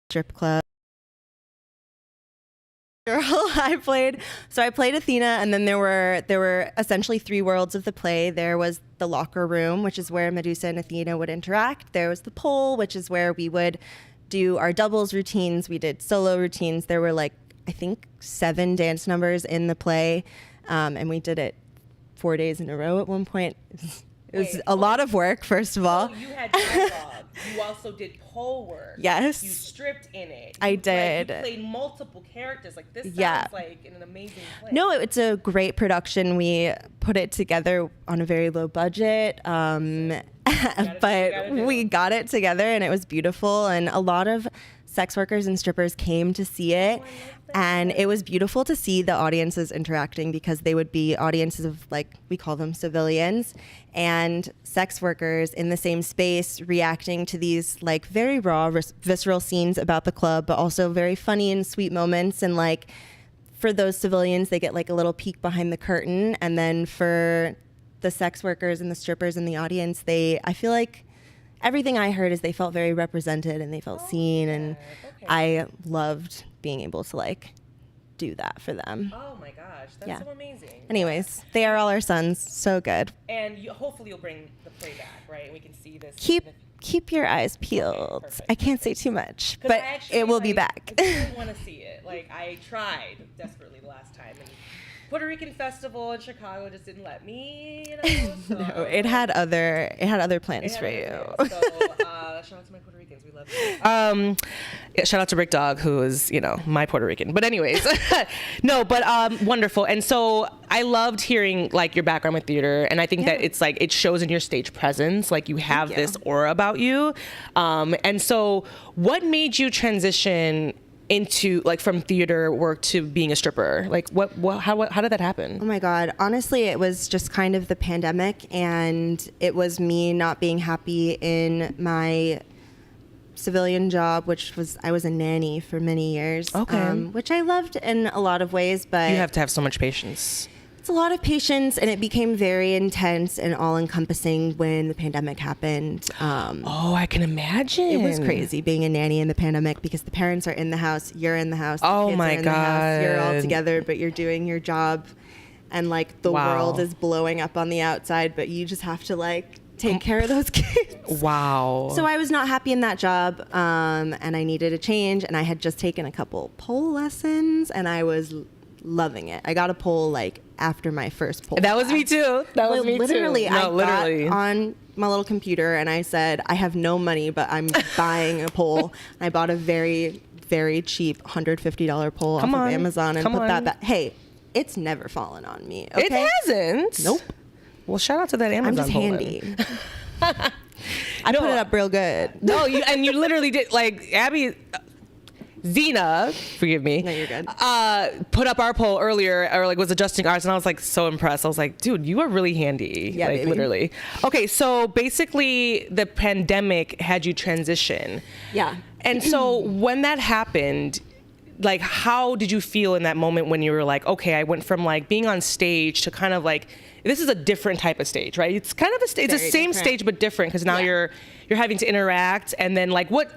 strip club. I played Athena, and then there were essentially three worlds of the play. There was the locker room, which is where Medusa and Athena would interact. There was the pole, which is where we would do our doubles routines. We did solo routines. There were like, I think, 7 dance numbers in the play, and we did it 4 days in a row at one point. It was a lot of work, first of all. So you had dialogue. You also did pole work. Yes. You stripped in it. I did. You played multiple characters. Like, this sounds like an amazing play. No, it's a great production. We put it together on a very low budget, but we got it together, and it was beautiful. And a lot of sex workers and strippers came to see it. And it was beautiful to see the audiences interacting, because they would be audiences of, like, we call them civilians, and sex workers in the same space reacting to these, like, very raw, visceral scenes about the club, but also very funny and sweet moments. And, like, for those civilians, they get, like, a little peek behind the curtain. And then for the sex workers and the strippers in the audience, I feel like everything I heard is they felt very represented and they felt seen. And I loved being able to, like, do that for them. Oh my gosh, that's so amazing. Anyways, they are all our sons. So good. And hopefully you'll bring the play back, right? And we can see this. Keep your eyes peeled. Okay, I can't say too much, but it will be back. I really want to see it. Like, I tried desperately the last time, and Puerto Rican festival in Chicago just didn't let me, So, no, it had other plans for you. So, shout out to my Puerto Ricans. We love you. Shout out to Rick Dog, who is, my Puerto Rican. But anyways, no, but wonderful. And so I loved hearing, like, your background with theater, and I think that it's like it shows in your stage presence, like you have this aura about you. And so, what made you transition into, like, from theater work to being a stripper? Like, how did that happen? Oh my God. Honestly, it was just kind of the pandemic, and it was me not being happy in my civilian job, which was, I was a nanny for many years. Okay. Which I loved in a lot of ways, but You have to have so much patience. it's a lot of patience, and it became very intense and all-encompassing when the pandemic happened. I can imagine. It was crazy being a nanny in the pandemic, because the parents are in the house, you're in the house, the Oh kids my are in the house, you're all God. together, but you're doing your job, and, like, the Wow. world is blowing up on the outside, but you just have to, like, take care of those kids. Wow. So I was not happy in that job, and I needed a change, and I had just taken a couple pole lessons, and I was loving it. I got a pole, like, after my first pole That was me too. That was me literally, too. No, literally. got on my little computer and I said, I have no money, but I'm buying a pole. And I bought a very, very cheap $150 pole off of Amazon and put that back. Hey, it's never fallen on me. Okay? It hasn't. Nope. Well, shout out to that Amazon I'm just pole handy. I put it up real good. No, you literally did. Like, Abby, Xena, forgive me. No, you're good. Put up our poll earlier, or, like, was adjusting ours, and I was, like, so impressed. I was like, dude, you are really handy. Yeah, like, baby. literally. Okay, so basically the pandemic had you transition. Yeah. And so when that happened, like, how did you feel in that moment when you were like, okay, I went from, like, being on stage to kind of, like, this is a different type of stage, right? It's kind of it's the same stage but different, because now you're having to interact, and then, like, what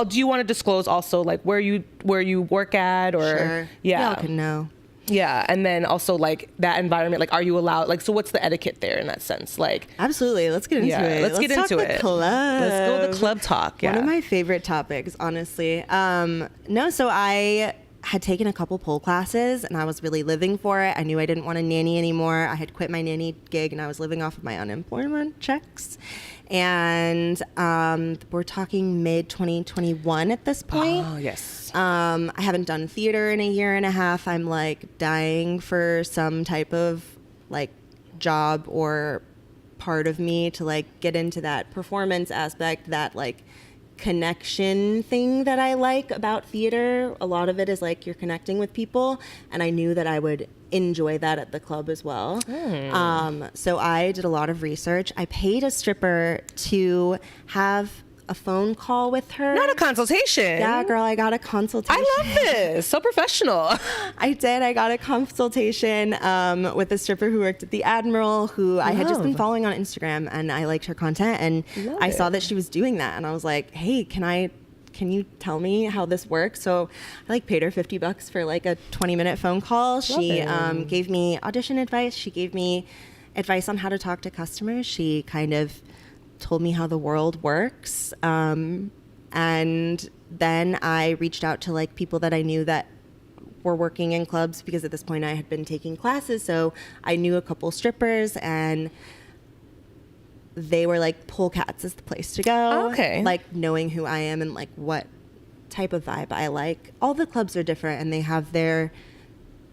do you want to disclose also, like, where you work at, or Sure. Y'all can know. Yeah, and then also, like, that environment, like, are you allowed, like, so what's the etiquette there in that sense? Like, Absolutely. Let's get into it. let's get talk into the it. Club. Let's go the club talk. Yeah. One of my favorite topics, honestly. So I had taken a couple pole classes, and I was really living for it. I knew I didn't want to nanny anymore. I had quit my nanny gig, and I was living off of my unemployment checks. And we're talking mid-2021 at this point. Oh, yes. I haven't done theater in a year and a half. I'm, like, dying for some type of, like, job or part of me to, like, get into that performance aspect, that, like, connection thing that I like about theater. A lot of it is, like, you're connecting with people, and I knew that I would enjoy that at the club as well. So I did a lot of research. I paid a stripper to have a phone call with her. Not a consultation. Yeah, girl, I got a consultation. I love this. So professional. I did. I got a consultation with a stripper who worked at the Admiral, who I had just been following on Instagram, and I liked her content, and I saw that she was doing that, and I was like, hey, can I can you tell me how this works? So I like paid her $50 for like a 20-minute phone call. She gave me audition advice. She gave me advice on how to talk to customers. She kind of told me how the world works. And then I reached out to like people that I knew that were working in clubs, because at this point I had been taking classes. So I knew a couple strippers, and they were like, Polecats is the place to go. Okay. Like, knowing who I am and like what type of vibe I like. All the clubs are different and they have their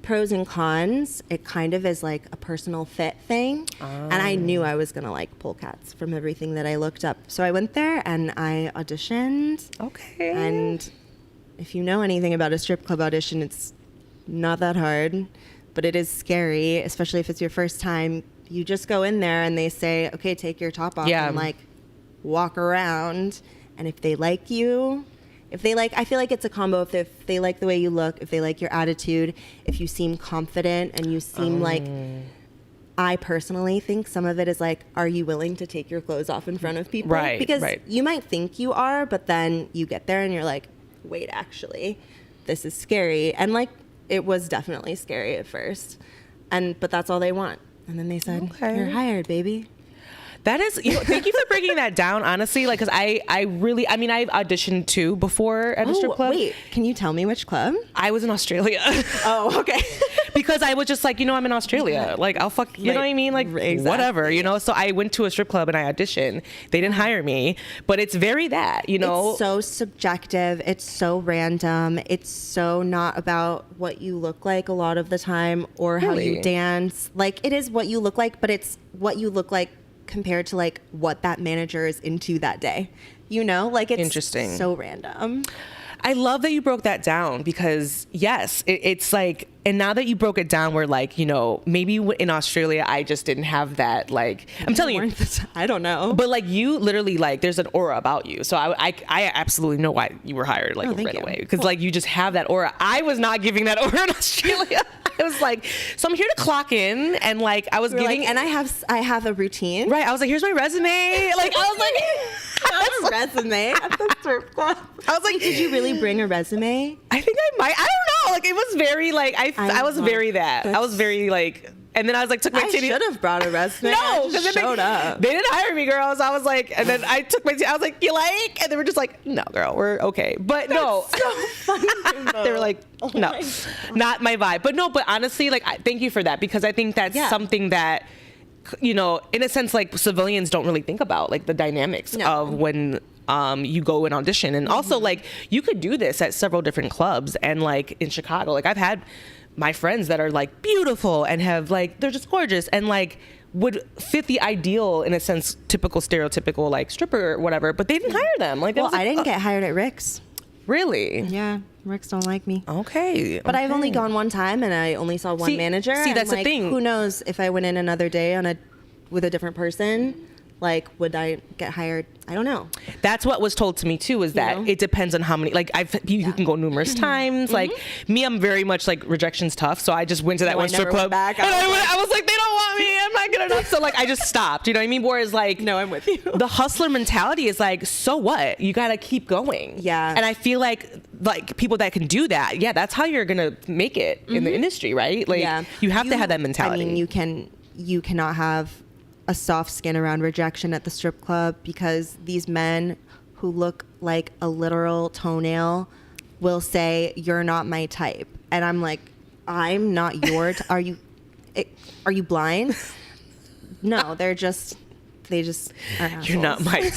pros and cons. It kind of is like a personal fit thing. And I knew I was going to like Polecats from everything that I looked up. So I went there and I auditioned. Okay. And if you know anything about a strip club audition, it's not that hard, but it is scary, especially if it's your first time. You just go in there and they say, okay, take your top off and like walk around. And if they like you, I feel like it's a combo. If they like the way you look, if they like your attitude, if you seem confident and you seem like, I personally think some of it is like, are you willing to take your clothes off in front of people? Right. Because you might think you are, but then you get there and you're like, wait, actually, this is scary. And like, it was definitely scary at first. But that's all they want. And then they said, you're hired, baby. That is, thank you for breaking that down, honestly. Like, because I've auditioned too before at a strip club. Wait, can you tell me which club? I was in Australia. Oh, okay. Because I was just like, I'm in Australia. Like, I'll fuck, you know what I mean? Like, whatever, So I went to a strip club and I auditioned. They didn't hire me, but it's very that, It's so subjective. It's so random. It's so not about what you look like a lot of the time or how you dance. Like, it is what you look like, but it's what you look like compared to like what that manager is into that day, like it's interesting. So random. I love that you broke that down, because yes, it's like, and now that you broke it down, we're like, maybe in Australia, I just didn't have that, like, I'm telling you, I don't know. but like you literally, like, there's an aura about you. So I absolutely know why you were hired, like, right away. Because like, you just have that aura. I was not giving that aura in Australia. I was like, so I'm here to clock in, and like, I was giving, and I have a routine. Right. I was like, here's my resume. Like, I was like, a resume at the strip club. I was like, did you really bring a resume? I think I might. I don't know. Like, it was very like I was very that. I was very like, and then I was like, took my titty. I should have brought a resume. No, because showed up. They didn't hire me, girls. I was like, and then I took my titty. I was like, you like? And they were just like, no, girl, we're okay. But no, so funny. They were like, no, not my vibe. But no, but honestly, like, thank you for that, because I think that's something that, in a sense, like, civilians don't really think about, like, the dynamics of when you go and audition. And also, like, you could do this at several different clubs. And like in Chicago, like, I've had my friends that are like beautiful and have like, they're just gorgeous and like would fit the ideal, in a sense, typical stereotypical like stripper or whatever, but they didn't hire them. Like, I didn't get hired at Rick's. Really? Yeah, Rick's don't like me. Okay. But I've only gone one time and I only saw one manager. See, that's the thing. Who knows if I went in another day with a different person, like, would I get hired? I don't know. That's what was told to me too, is that it depends on how many, like, you can go numerous times. Like me, I'm very much like rejection's tough. So I just went to that one strip club and I was like, they don't want me. I'm not good enough. So like, I just stopped, you know what I mean? Whereas like, no, I'm with you. The hustler mentality is like, so what? You got to keep going. Yeah. And I feel like people that can do that, that's how you're going to make it in the industry, right? Like you have to have that mentality. I mean, you cannot have a soft skin around rejection at the strip club, because these men who look like a literal toenail will say, you're not my type. And I'm like, I'm not your are you blind? No, they just are assholes. You're not my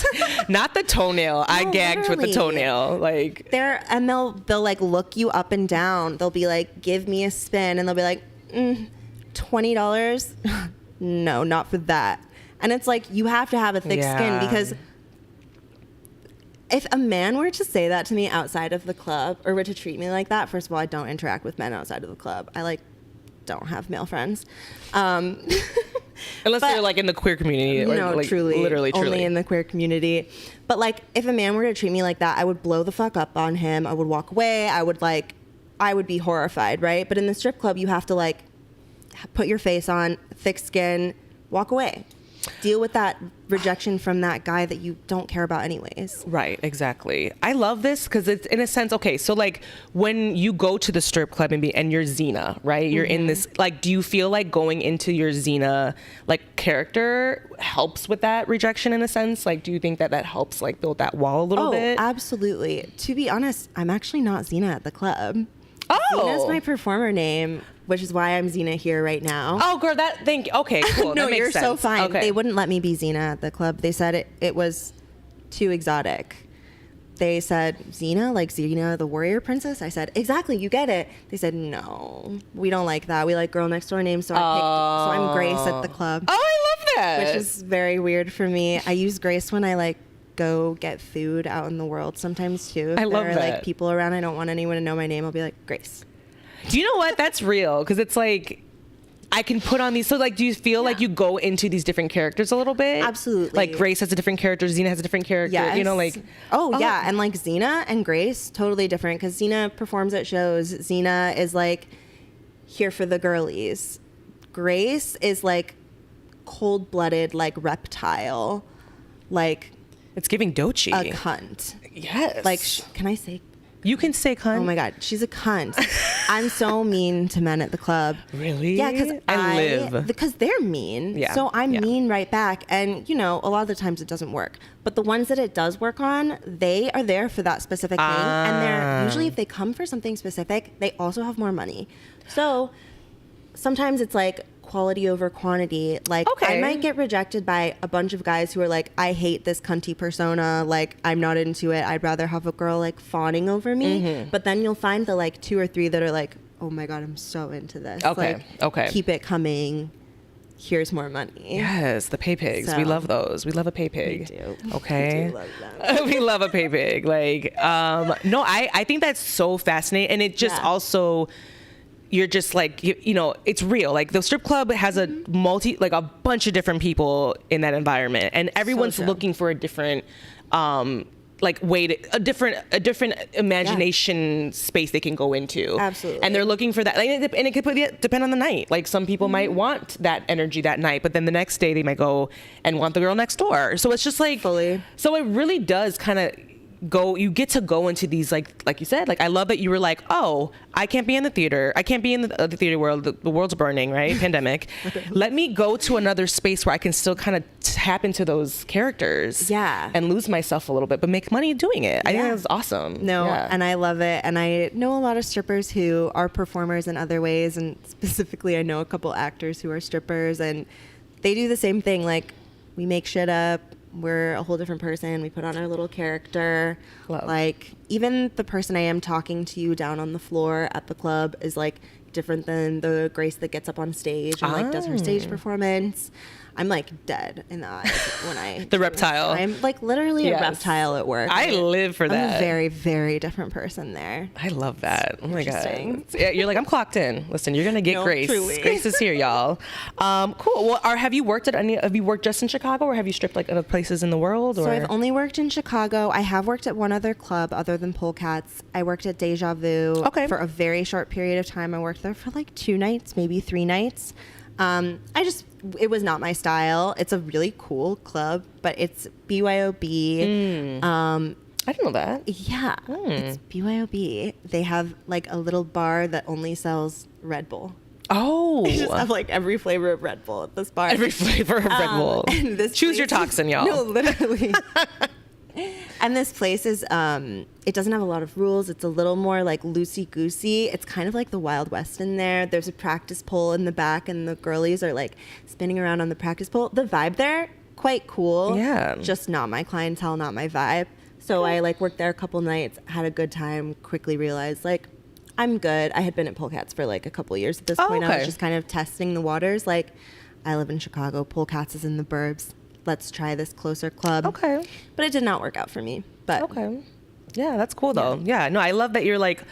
not the toenail. No, I gagged literally. With the toenail. Like, they'll like look you up and down. They'll be like, give me a spin, and they'll be like, $20. No, not for that. And it's like, you have to have a thick skin, because if a man were to say that to me outside of the club, or were to treat me like that, first of all, I don't interact with men outside of the club. I don't have male friends. Unless they're like in the queer community. No, like, truly. Literally. Only in the queer community. But like, if a man were to treat me like that, I would blow the fuck up on him. I would walk away. I would be horrified, right? But in the strip club, you have to like put your face on, thick skin, walk away. deal with that rejection from that guy that you don't care about anyways. Right, exactly. I love this because it's in a sense, okay, so like when you go to the strip club and you're Xena, right? You're in this, like, do you feel like going into your Xena like character helps with that rejection in a sense? Like, do you think that that helps like build that wall a little bit? Absolutely. To be honest, I'm actually not Xena at the club. Oh, Xena's my performer name, which is why I'm Xena here right now. Oh, girl, okay, cool. No, that makes you're sense. so fine. Okay. They wouldn't let me be Xena at the club. They said it was too exotic. They said, Xena, like Xena, the warrior princess? I said, exactly, you get it. They said, no, we don't like that. We like girl next door names, so I'm Grace at the club. Oh, I love that. Which is very weird for me. I use Grace when I like go get food out in the world sometimes too. If I love there are that. like people around, I don't want anyone to know my name, I'll be like, Grace. Do you know what? That's real because it's like I can put on these. So like, do you feel like you go into these different characters a little bit? Absolutely. Like Grace has a different character, Xena has a different character. Yes. You know, like yeah, and like Xena and Grace, totally different because Xena performs at shows. Xena is like here for the girlies. Grace is like cold-blooded, like reptile, like it's giving Dochi. a cunt. Yes. Like, can I say? You can say cunt. Oh my God, she's a cunt. I'm so mean to men at the club. Really? Yeah, because I live. because they're mean. Yeah, So I'm yeah. mean right back. And, you know, a lot of the times it doesn't work. But the ones that it does work on, they are there for that specific thing. And they're usually, if they come for something specific, they also have more money. So sometimes it's like quality over quantity. Like, Okay. I might get rejected by a bunch of guys who are like, I hate this cunty persona. Like, I'm not into it. I'd rather have a girl like fawning over me. But then you'll find the like 2 or 3 that are like, oh my God, I'm so into this. Okay, Like, okay. Keep it coming. Here's more money. Yes, the pay pigs. So- We love those. We love a pay pig. We do. Okay. We do love them. We love a pay pig. Like, no, I think that's so fascinating. And it just Yeah. also, you're just like, you know, it's real. Like the strip club has a a bunch of different people in that environment. And everyone's true. looking for a different, a different imagination space they can go into. Absolutely. And they're looking for that. And it could depend on the night. Like some people might want that energy that night, but then the next day they might go and want the girl next door. So it's just like, Fully. so it really does kind of you get to go into these, like you said, like, I love that you were like, oh, I can't be in the theater. I can't be in the theater world. The world's burning, right? Pandemic. Let me go to another space where I can still kind of tap into those characters. Yeah. And lose myself a little bit, but make money doing it. I think Yeah. that's awesome. No, Yeah. and I love it. And I know a lot of strippers who are performers in other ways. And specifically, I know a couple actors who are strippers. And they do the same thing. Like, we make shit up. We're a whole different person. We put on our little character. Love. Like, even the person I am talking to you down on the floor at the club is, like, different than the Grace that gets up on stage and, like, does her stage performance. I'm, like, dead in the eyes when I... The reptile. I'm, like, literally Yes. a reptile at work. I live for I'm that. a very, very different person there. I love that. Oh my God. Interesting. Yeah, you're like, I'm clocked in. Listen, you're going to get No, Grace. truly. Grace is here, y'all. Cool. Well, have you worked just in Chicago or have you stripped like other places in the world? Or? So I've only worked in Chicago. I have worked at one other club other than Polecats. I worked at Deja Vu for a very short period of time. I worked there for like 2 nights, maybe 3 nights. It was not my style. It's a really cool club, but it's BYOB. I didn't know that. Yeah, it's BYOB. They have like a little bar that only sells Red Bull. Oh. They just have like every flavor of Red Bull at this bar. Every flavor of Red Bull. And this Choose your place toxin, y'all. No, literally. And this place is, it doesn't have a lot of rules. It's a little more like loosey-goosey. It's kind of like the Wild West in there. There's a practice pole in the back and the girlies are like spinning around on the practice pole. The vibe there, quite cool. Yeah. Just not my clientele, not my vibe. So I like worked there a couple nights, had a good time, quickly realized like, I'm good. I had been at Polecats for like a couple years at this point. I okay. was just kind of testing the waters. Like, I live in Chicago. Polecats is in the burbs. Let's try this closer club. Okay. But it did not work out for me. But Okay. Yeah, that's cool though. Yeah. No, I love that you're like,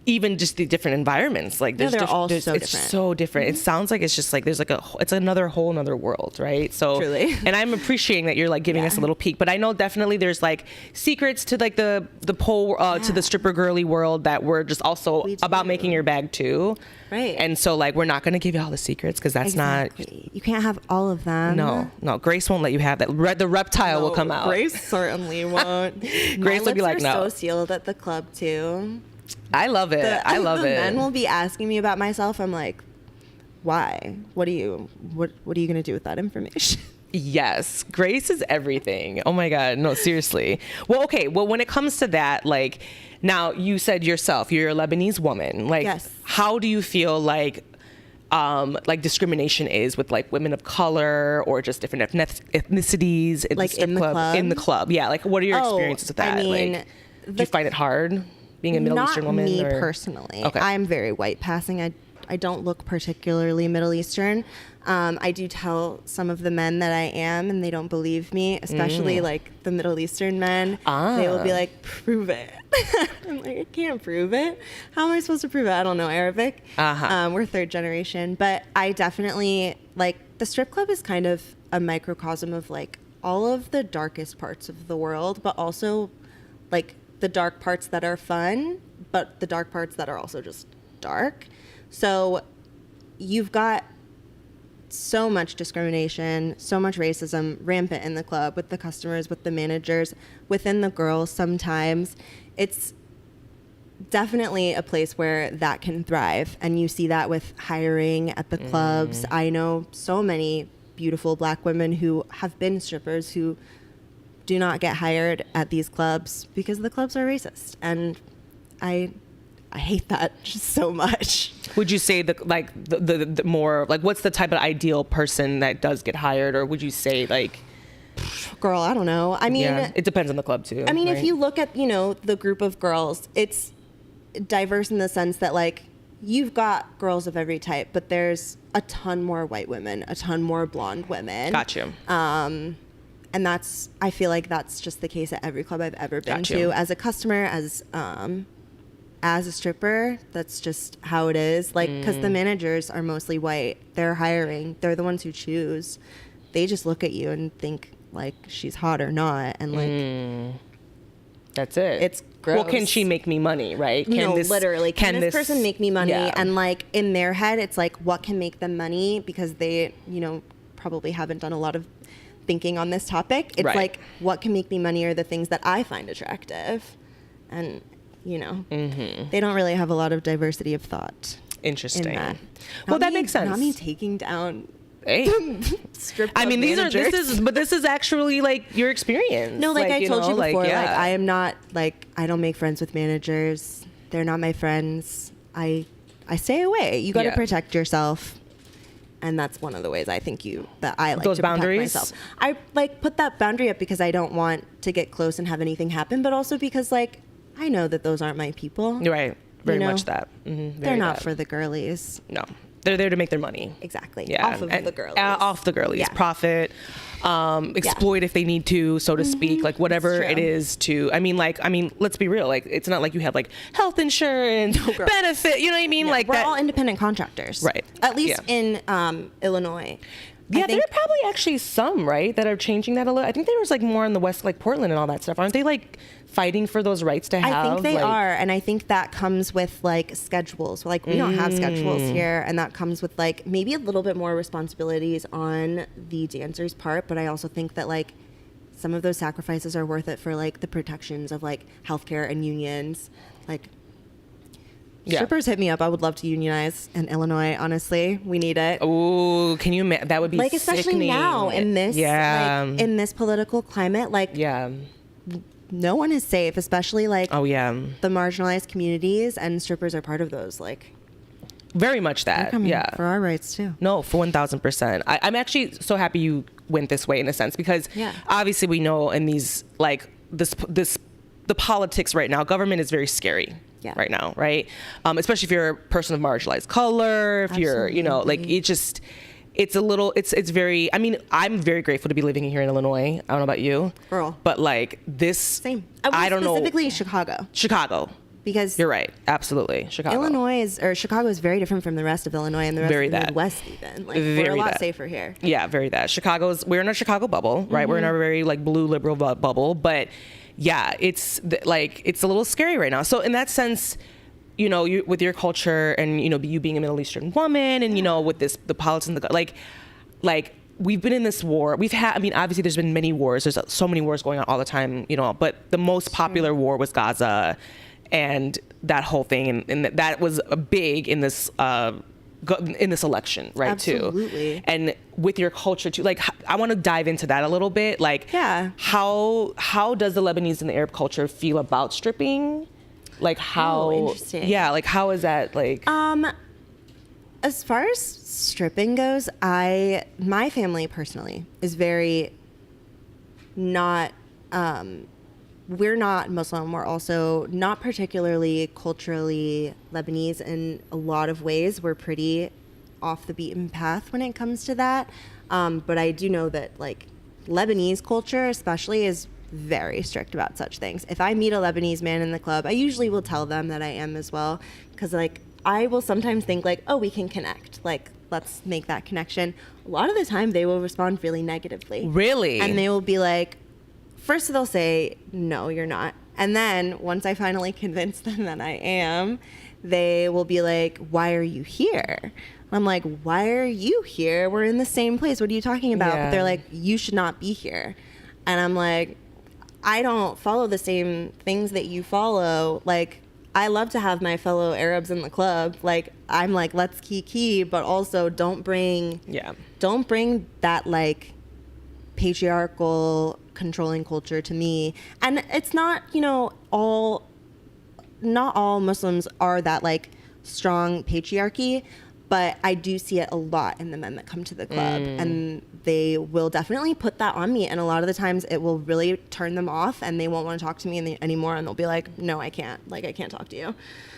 even just the different environments, like they're all so it's different. so different. It sounds like it's just like there's like it's another whole another world, right? So Truly. And I'm appreciating that you're like giving us a little peek, but I know definitely there's like secrets to like the pole to the stripper girly world that we're just also about making your bag too, right? And so like we're not going to give you all the secrets because that's not, you can't have all of them. no, Grace won't let you have that. The reptile will come out. Grace certainly won't. Grace will be like, no. So sealed at the club too. I love it. I love it. Men will be asking me about myself. I'm like, why? What are you going to do with that information? Yes, Grace is everything. Oh my God, no, seriously. Well, okay. Well, when it comes to that, like, now you said yourself, you're a Lebanese woman. Like, yes. How do you feel like discrimination is with like women of color or just different ethnicities in like the strip in the club? In the club, yeah. Like, what are your experiences with that? I mean, like, do you find it hard being a Middle Eastern woman? Not me personally. Okay. I'm very white passing. I don't look particularly Middle Eastern. I do tell some of the men that I am, and they don't believe me, especially like the Middle Eastern men. They will be like, prove it. I'm like, I can't prove it. How am I supposed to prove it? I don't know Arabic. We're third generation. But I definitely, like, the strip club is kind of a microcosm of like all of the darkest parts of the world, but also like the dark parts that are fun, but the dark parts that are also just dark. So you've got so much discrimination, so much racism rampant in the club with the customers, with the managers, within the girls sometimes. It's definitely a place where that can thrive. And you see that with hiring at the clubs. I know so many beautiful Black women who have been strippers who do not get hired at these clubs because the clubs are racist. And I hate that just so much. Would you say the more like what's the type of ideal person that does get hired, or would you say like, girl, I don't know. I mean, it depends on the club too. I mean, right? if you look at, the group of girls, it's diverse in the sense that like you've got girls of every type, but there's a ton more white women, a ton more blonde women. Got you. And I feel like that's just the case at every club I've ever been to. As a customer, as a stripper, that's just how it is. Like, because the managers are mostly white. They're hiring. They're the ones who choose. They just look at you and think, like, she's hot or not. And, like... That's it. It's gross. Well, can she make me money, right? Literally. Can this person make me money? Yeah. And, like, in their head, it's like, what can make them money? Because they, probably haven't done a lot of thinking on this topic. It's like, what can make me money are the things that I find attractive. And... they don't really have a lot of diversity of thought. Interesting. In that. Well, that makes sense. Not me taking down. Hey. Strip I mean, managers. this is actually like your experience. No, like I told you before, like I am not like, I don't make friends with managers. They're not my friends. I stay away. You got to protect yourself. And that's one of the ways I think that I like those to boundaries. protect myself. I like put that boundary up because I don't want to get close and have anything happen, but also because like, I know that those aren't my people. Right. Very much that. They're not for the girlies. No. They're there to make their money. Exactly. Yeah. Off of the girlies. Off the girlies. Yeah. Profit. Exploit if they need to, so to speak. Like whatever it is to. I mean, let's be real. Like it's not like you have like health insurance, benefit. You know what I mean? Yeah, like we're all independent contractors. Right. At least in Illinois. Yeah, there are probably actually some, right, that are changing that a little. I think there was like more in the West, like Portland and all that stuff. Aren't they like fighting for those rights to have? I think they are. And I think that comes with like schedules. Like we don't have schedules here. And that comes with like maybe a little bit more responsibilities on the dancer's part. But I also think that like some of those sacrifices are worth it for like the protections of like healthcare and unions. Like strippers hit me up. I would love to unionize in Illinois. Honestly, we need it. Oh, can you? That would be like especially sickening. now in this like, in this political climate. Like no one is safe, especially like the marginalized communities, and strippers are part of those. Like very much that. For our rights too. No, for 1,000%. I'm actually so happy you went this way in a sense because obviously we know in these like the politics right now, government is very scary. Right now, right? Especially if you're a person of marginalized color, if you're, like it's very, I mean, I'm very grateful to be living here in Illinois. I don't know about you. Girl. But like this. Same. I don't know. Specifically Chicago. because You're right. Absolutely. Chicago. Chicago is very different from the rest of Illinois and the rest Very of the that. Midwest even. Like, Very we're a lot that. safer here. Yeah, very that. We're in a Chicago bubble, right? We're in our very like blue liberal bubble, but yeah, it's it's a little scary right now. So in that sense, you know, you with your culture and, you know, you being a Middle Eastern woman and, you know, with the politics and like we've been in this war. I mean, obviously there's been many wars. There's so many wars going on all the time, you know, but the most popular war was Gaza and that whole thing. And that was big in this election, right? Absolutely. Too. And with your culture too, like, I want to dive into that a little bit. Like, yeah. How does the Lebanese and the Arab culture feel about stripping? Like how, interesting. Yeah. Like how is that like? As far as stripping goes, my family personally is very not, we're not Muslim. We're also not particularly culturally Lebanese in a lot of ways. We're pretty off the beaten path when it comes to that. But I do know that like Lebanese culture especially is very strict about such things. If I meet a Lebanese man in the club, I usually will tell them that I am as well. Because like I will sometimes think like, oh, we can connect. Like, let's make that connection. A lot of the time they will respond really negatively. Really? And they will be like, first they'll say, no, you're not. And then once I finally convince them that I am, they will be like, why are you here? I'm like, why are you here? We're in the same place. What are you talking about? Yeah. But they're like, you should not be here. And I'm like, I don't follow the same things that you follow. Like, I love to have my fellow Arabs in the club. Like, I'm like, let's kiki, but also don't bring that like patriarchal controlling culture to me. And it's not, you know, not all Muslims are that like strong patriarchy, but I do see it a lot in the men that come to the club, and they will definitely put that on me. And a lot of the times it will really turn them off and they won't want to talk to me anymore. And they'll be like, no, I can't. Like, I can't talk to you.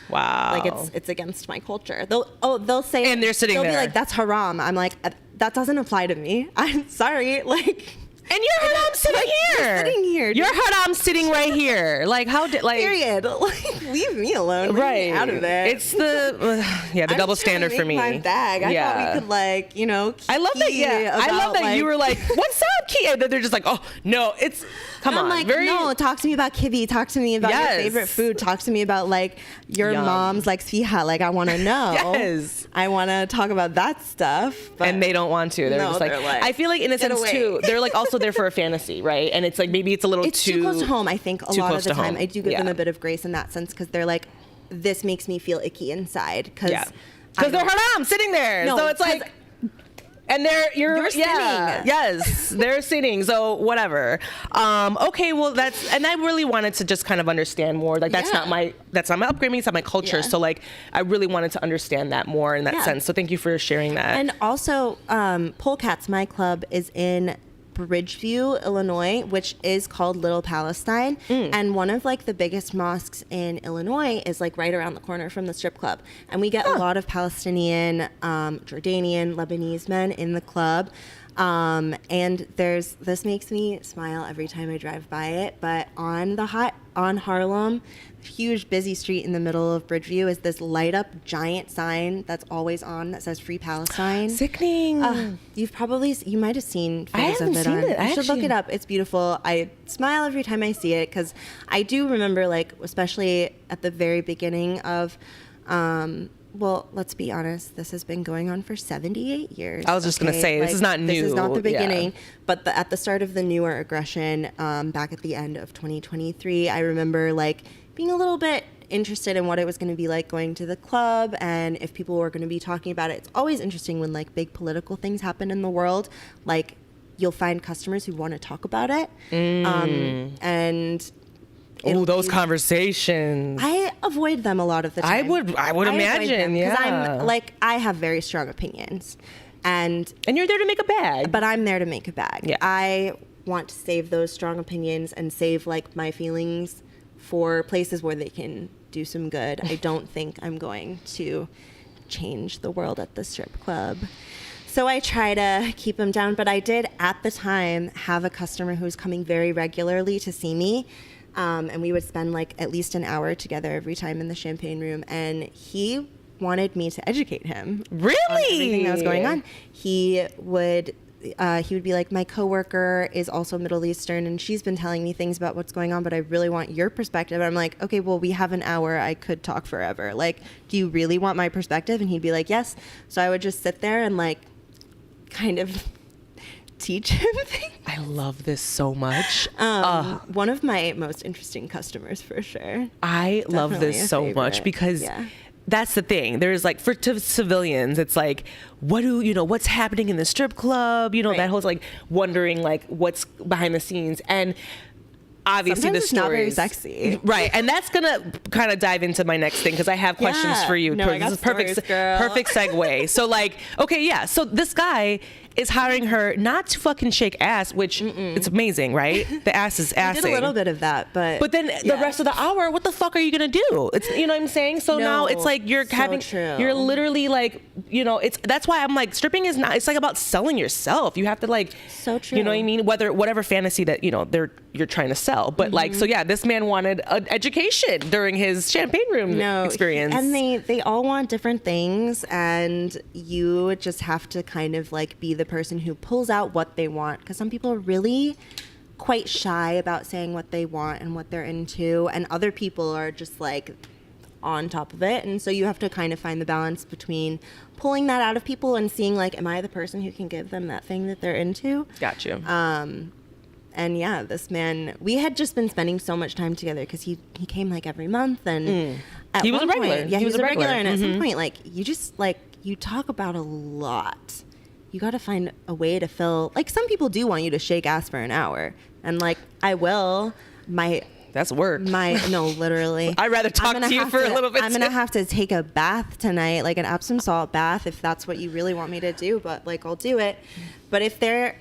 Wow. Like, it's against my culture. They'll say, and they're sitting they'll there. be like, that's haram. I'm like, that doesn't apply to me. I'm sorry. Like, and your haram sitting here. You're sitting here. Your haram sitting right here. Like, how did, like. Period. Like, leave me alone. Right. Leave me out of it. It's the double standard for me. My bag. I thought we could like, you know. I love that. Yeah. I love that you were like, "What's up, Key?" And then they're just like, "Oh no, it's come on." I'm like, no, talk to me about kibbe. Talk to me about your favorite food. Talk to me about like your mom's like fiha. Like, I want to know. Yes. I want to talk about that stuff. But and they don't want to. They're just like, I feel like in a sense too, they're like also there for a fantasy, right? And it's like maybe it's a little too close to home. I think a lot of the time home. I do give them a bit of grace in that sense because they're like, this makes me feel icky inside because they're haram sitting there. No, so it's like. And you're sitting. Yes, they're sitting. So whatever. Okay, well and I really wanted to just kind of understand more. Like that's not my upbringing, it's not my culture. So like I really wanted to understand that more in that sense. So thank you for sharing that. And also, Polecats, my club, is in Bridgeview, Illinois, which is called Little Palestine. And one of like the biggest mosques in Illinois is like right around the corner from the strip club. And we get a lot of Palestinian, Jordanian, Lebanese men in the club. And this makes me smile every time I drive by it, but on Harlem, huge busy street in the middle of Bridgeview is this light up giant sign that's always on that says Free Palestine. Sickening. You might have seen photos of it. I You should look it up. It's beautiful. I smile every time I see it because I do remember, like, especially at the very beginning of, well, let's be honest, this has been going on for 78 years. I was just going to say, this is not new. This is not the beginning, but at the start of the newer aggression, back at the end of 2023, I remember, like, being a little bit interested in what it was going to be like going to the club and if people were going to be talking about it. It's always interesting when, like, big political things happen in the world, like, you'll find customers who want to talk about it. And those conversations. I avoid them a lot of the time. I would imagine, because I'm like, I have very strong opinions, and you're there to make a bag. But I'm there to make a bag. Yeah. I want to save those strong opinions and save like my feelings for places where they can do some good. I don't think I'm going to change the world at the strip club. So I try to keep them down, but I did at the time have a customer who was coming very regularly to see me. And we would spend like at least an hour together every time in the champagne room. And he wanted me to educate him. Really? On everything that was going on. He would be like, my coworker is also Middle Eastern and she's been telling me things about what's going on, but I really want your perspective. And I'm like, okay, well, we have an hour. I could talk forever. Like, do you really want my perspective? And he'd be like, yes. So I would just sit there and like kind of teach him things. I love this so much. One of my most interesting customers for sure. I love Definitely this a so much favorite. because Yeah. that's the thing. There's like, to civilians, it's like, what's happening in the strip club? You know, Right. that whole like wondering like what's behind the scenes. And obviously Sometimes the it's not very stories, sexy. right? And that's gonna kind of dive into my next thing because I have questions Yeah. for you. No, I got This is perfect, stories, girl. perfect segue. So like, okay, yeah. So this guy is hiring her not to fucking shake ass, which it's amazing, right? The ass is assing. I did a little bit of that, but But then the rest of the hour, what the fuck are you gonna do? It's, you know what I'm saying? So now it's like you're you're literally like, you know, that's why I'm like, stripping is not, it's like about selling yourself. You have to like, So true. you know what I mean? Whatever fantasy that, you know, you're trying to sell. But like, so yeah, this man wanted an education during his champagne room experience. And they all want different things, and you just have to kind of like be the person who pulls out what they want, because some people are really quite shy about saying what they want and what they're into, and other people are just like on top of it. And so you have to kind of find the balance between pulling that out of people and seeing like, am I the person who can give them that thing that they're into? Got you. And yeah, this man, we had just been spending so much time together because he came like every month, and at He was one a regular. point- yeah, he was a regular. And at Mm-hmm. some point, like you just like, you talk about a lot. You got to find a way to fill, like some people do want you to shake ass for an hour, and like I will. That's work. No, literally. I'd rather talk to you for a little bit. I'm gonna have to take a bath tonight, like an Epsom salt bath, if that's what you really want me to do. But like, I'll do it. But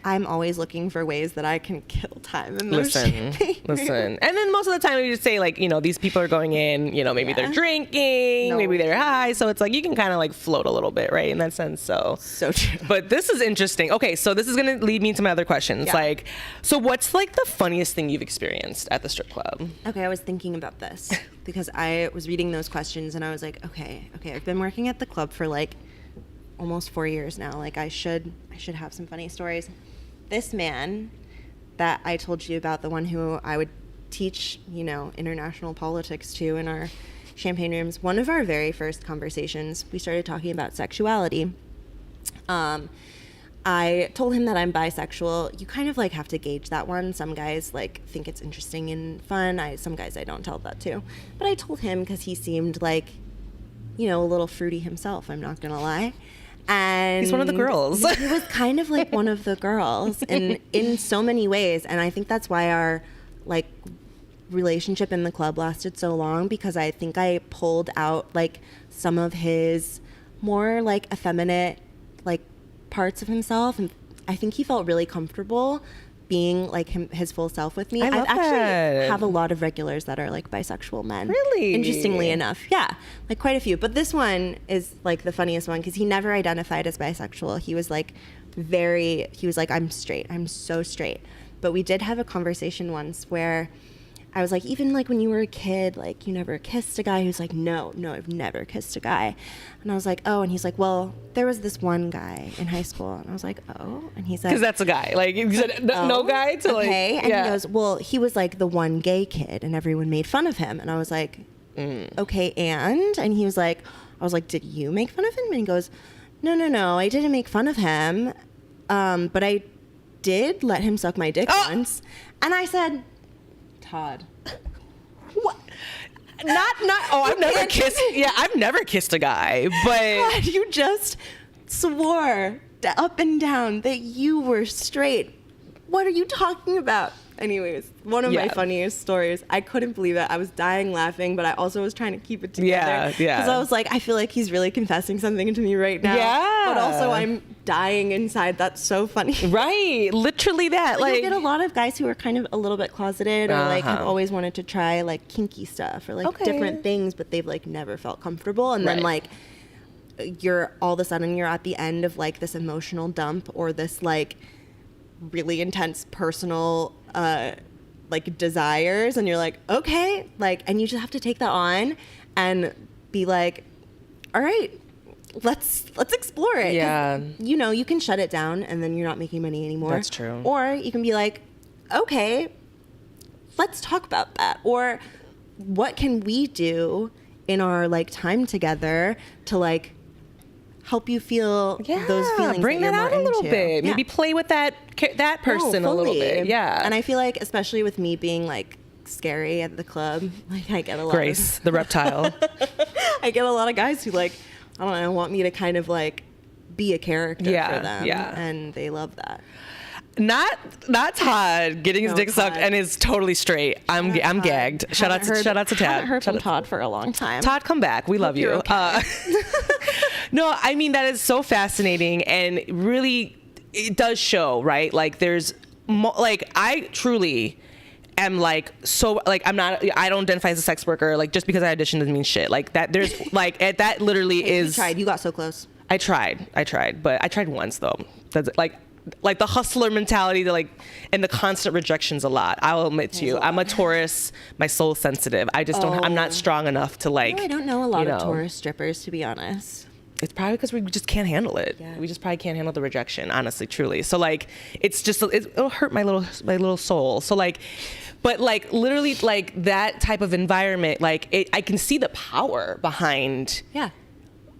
I'm always looking for ways that I can kill time in those champagne Listen. rooms. And then most of the time we just say like, you know, these people are going in, you know, maybe they're drinking, maybe they're high. So it's like, you can kind of like float a little bit, right? In that sense. So true. But this is interesting. Okay. So this is going to lead me to my other questions. Yeah. Like, so what's like the funniest thing you've experienced at the strip club? Okay, I was thinking about this because I was reading those questions and I was like, okay, I've been working at the club for like almost 4 years now. Like I should have some funny stories. This man that I told you about, the one who I would teach, you know, international politics to in our champagne rooms, one of our very first conversations, we started talking about sexuality. I told him that I'm bisexual. You kind of like have to gauge that one. Some guys like think it's interesting and fun. Some guys I don't tell that to. But I told him because he seemed like, you know, a little fruity himself, I'm not gonna lie. And He's one of the girls. He was kind of like one of the girls in so many ways. And I think that's why our like relationship in the club lasted so long, because I think I pulled out like some of his more like effeminate like parts of himself, and I think he felt really comfortable being like his full self with me. I love actually that. have a lot of regulars that are like bisexual men. Really? Interestingly enough. Yeah. Like quite a few. But this one is like the funniest one because he never identified as bisexual. He was like I'm straight. I'm so straight. But we did have a conversation once where I was like, even like when you were a kid, like you never kissed a guy. He was like, no, I've never kissed a guy. And I was like, oh. And he's like, well, there was this one guy in high school. And I was like, oh. And he said, Because that's a guy. Like, you said no guy to like. okay. And he goes, well, he was like the one gay kid and everyone made fun of him. And I was like, okay, and he was like, I was like, did you make fun of him? And he goes, no, I didn't make fun of him. But I did let him suck my dick once. And I said, Todd. What? Not. Oh, I've never kissed. Yeah, I've never kissed a guy. But God, you just swore up and down that you were straight. What are you talking about? Anyways, one of my funniest stories. I couldn't believe it. I was dying laughing, but I also was trying to keep it together. Yeah. Because I was like, I feel like he's really confessing something to me right now. Yeah. But also, I'm dying inside. That's so funny. Right. Literally that. Like, you get a lot of guys who are kind of a little bit closeted, or like have always wanted to try like kinky stuff or like different things, but they've like never felt comfortable. And then like you're all of a sudden you're at the end of like this emotional dump or this like really intense personal like desires, and you're like, okay, like, and you just have to take that on and be like, all right, let's explore it. Yeah. You know, you can shut it down and then you're not making money anymore. That's true. Or you can be like, okay, let's talk about that. Or what can we do in our like time together to like help you feel those feelings? Bring that out a little bit. Yeah. Maybe play with that person a little bit. Yeah. And I feel like, especially with me being like scary at the club, like I get a lot Grace, the reptile. I get a lot of guys who like, I don't know, want me to kind of like be a character for them. Yeah. And they love that. Not Todd getting his dick sucked Todd. and is totally straight. I'm gagged. Shout out to Todd. Haven't heard from Todd for a long time. Todd, come back. We love you. Okay. No, I mean, that is so fascinating, and really it does show, right? Like there's like, I truly am like, so like, I don't identify as a sex worker. Like just because I auditioned doesn't mean shit. Like that there's like, that literally is. You tried. You got so close. I tried, but I tried once though. That's like the hustler mentality, and the constant rejection's a lot. I will admit to you, I'm a Taurus. My soul's sensitive. I just don't. I'm not strong enough to like. No, I don't know a lot of Taurus strippers, to be honest. It's probably because we just can't handle it. Yeah. We just probably can't handle the rejection, honestly, truly. So like, it's just it'll hurt my little soul. So like, but like literally like that type of environment, like I can see the power behind. Yeah.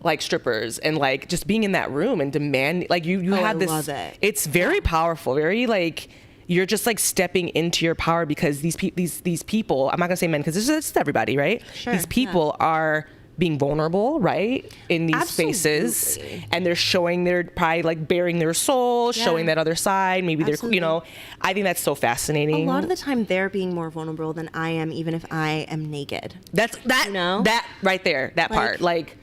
Like strippers and like just being in that room and demand, like you have this. Love it. It's very powerful, very like you're just like stepping into your power, because these people, I'm not gonna say men because this is everybody, right? Sure, these people are being vulnerable, right, in these spaces, and they're probably like bearing their soul, showing that other side. Maybe Absolutely. they're, I think that's so fascinating. A lot of the time, they're being more vulnerable than I am, even if I am naked. That that right there, that part, like.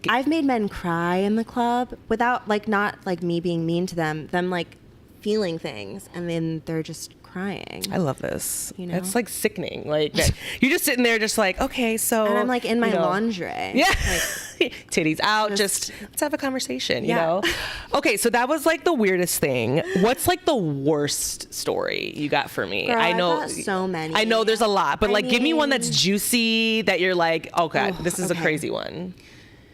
I've made men cry in the club without like, not like me being mean to them like feeling things, and then they're just crying. I love this. You know? It's like sickening. Like you're just sitting there just like, okay, so. And I'm like in my lingerie. Yeah. Like, titties out. Just let's have a conversation, you Yeah. know? Okay, so that was like the weirdest thing. What's like the worst story you got for me? Girl, I know. I've got so many. I know there's a lot, but I like give me one that's mean- juicy that you're like, oh God, Oh, this is a okay. crazy one.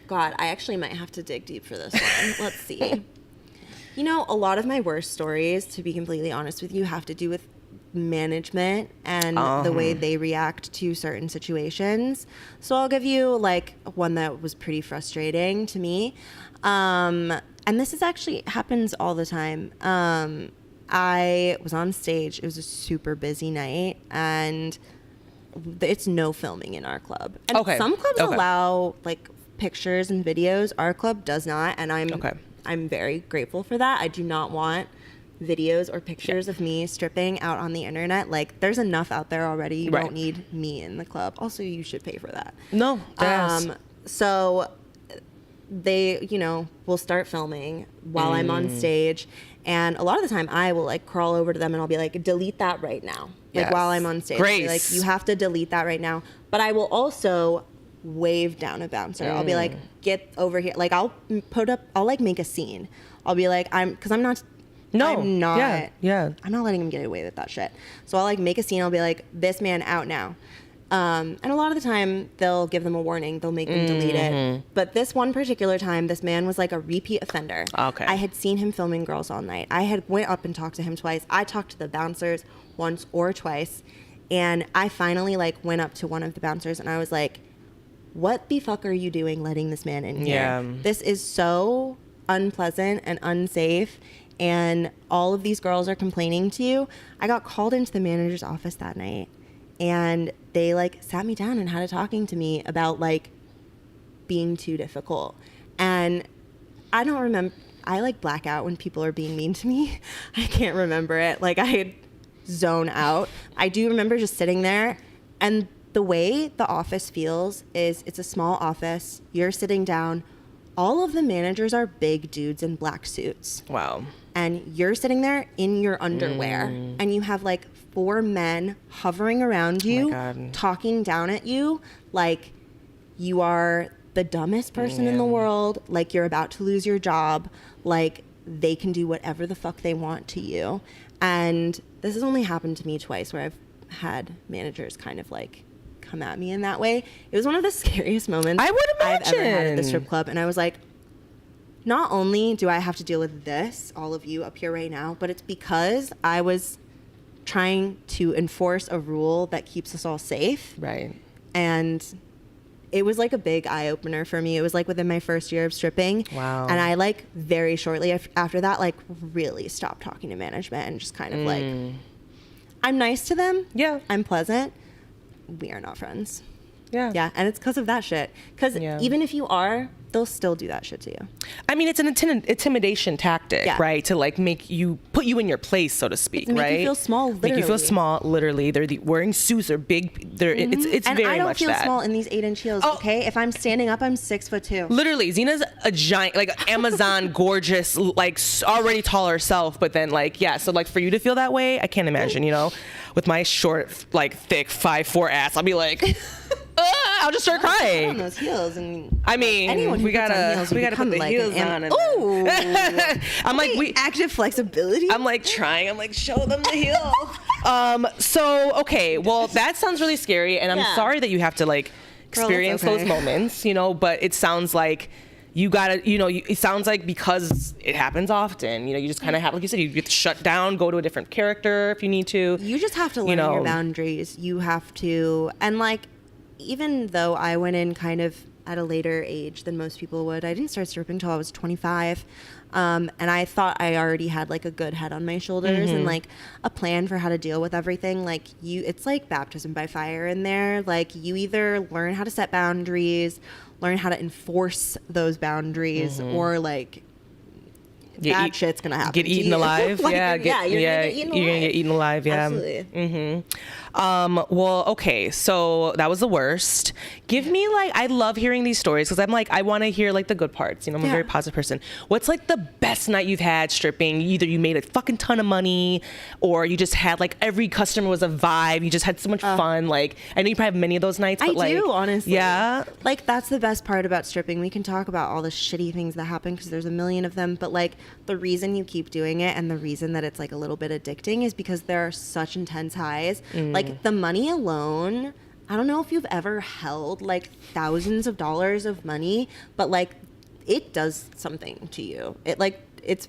God, I actually might have to dig deep for this one. Let's see. You know, a lot of my worst stories, to be completely honest with you, have to do with management and the way they react to certain situations. So I'll give you like one that was pretty frustrating to me. And this is actually happens all the time. I was on stage. It was a super busy night, and it's no filming in our club. And Okay. some clubs Okay. allow like pictures and videos. Our club does not, and I'm very grateful for that. I do not want videos or pictures of me stripping out on the internet. Like, there's enough out there already. You don't need me in the club. Also, you should pay for that. No. Yes. So they, will start filming while I'm on stage, and a lot of the time I will like crawl over to them and I'll be like, delete that right now. Like, while I'm on stage. Grace. I'll be like, you have to delete that right now. But I will also wave down a bouncer. I'll be like, get over here. Like, I'll like make a scene. I'll be like, I'm not Yeah. I'm not letting him get away with that shit. So I'll like make a scene. I'll be like, this man out now. And a lot of the time they'll give them a warning. They'll make them delete it. But this one particular time, this man was like a repeat offender. Okay. I had seen him filming girls all night. I had went up and talked to him twice. I talked to the bouncers once or twice. And I finally like went up to one of the bouncers and I was like, what the fuck are you doing letting this man in here? Yeah. This is so unpleasant and unsafe, and all of these girls are complaining to you. I got called into the manager's office that night, and they like sat me down and had a talking to me about like being too difficult. And I don't remember, I like black out when people are being mean to me. I can't remember it. Like, I zone out. I do remember just sitting there, and the way the office feels is it's a small office. You're sitting down. All of the managers are big dudes in black suits. Wow. And you're sitting there in your underwear. And you have like 4 men hovering around you, God. talking down at you like you are the dumbest person in the world, like you're about to lose your job, like they can do whatever the fuck they want to you. And this has only happened to me twice, where I've had managers kind of like come at me in that way. It was one of the scariest moments I would I've ever had at the imagine. strip club. And I was like, not only do I have to deal with this, all of you up here right now, but it's because I was trying to enforce a rule that keeps us all safe. Right. And it was like a big eye opener for me. It was like within my first year of stripping. Wow. And I like very shortly after that, like really stopped talking to management and just kind of like, I'm nice to them. Yeah. I'm pleasant. We are not friends. Yeah. Yeah. And it's because of that shit. Because Yeah. even if you are, they'll still do that shit to you. I mean, it's an intimidation tactic, Yeah. right? To like put you in your place, so to speak, Make you right? feel small, Make you feel literally. small, literally. They're wearing suits or big. It's And very I don't much feel that. small in these 8-inch heels, Oh. okay? If I'm standing up, I'm 6'2". Literally, Xena's a giant, like Amazon, gorgeous, like already tall herself. But then, like, yeah. So, like, for you to feel that way, I can't imagine. You know, with my short, like, thick 5'4" ass, I'll be like, I'll just start On crying. those heels, and I mean, anyone who we puts on gotta heels will put the become like heels an on. Ooh. I'm like, active flexibility. I'm like trying. I'm like, show them the heel. So okay, well, that sounds really scary, and I'm Yeah. sorry that you have to like Girl, experience it's okay. those moments, you know. But it sounds like you gotta, you know, it sounds like because it happens often, you know, you just kind of have, like you said, you get to shut down, go to a different character if you need to. You just have to learn know. your boundaries. You have to, and like, even though I went in kind of at a later age than most people would, I didn't start stripping until I was 25. And I thought I already had like a good head on my shoulders and like a plan for how to deal with everything. Like it's like baptism by fire in there. Like you either learn how to set boundaries, learn how to enforce those boundaries, or like bad shit's gonna happen. Get to eaten you. alive. Like, Yeah, you're gonna get eaten alive. Yeah. Absolutely. Well, okay, so that was the worst. Give me like, I love hearing these stories because I'm like, I want to hear like the good parts. You know, I'm a Yeah. very positive person. What's like the best night you've had stripping? Either you made a fucking ton of money, or you just had like every customer was a vibe. You just had so much fun. Like, I know you probably have many of those nights. But I do, honestly. Yeah. Like, that's the best part about stripping. We can talk about all the shitty things that happen because there's a million of them. But, like, the reason you keep doing it and the reason that it's, like, a little bit addicting is because there are such intense highs. Like, the money alone, I don't know if you've ever held, like, thousands of dollars of money, but, like, it does something to you. It's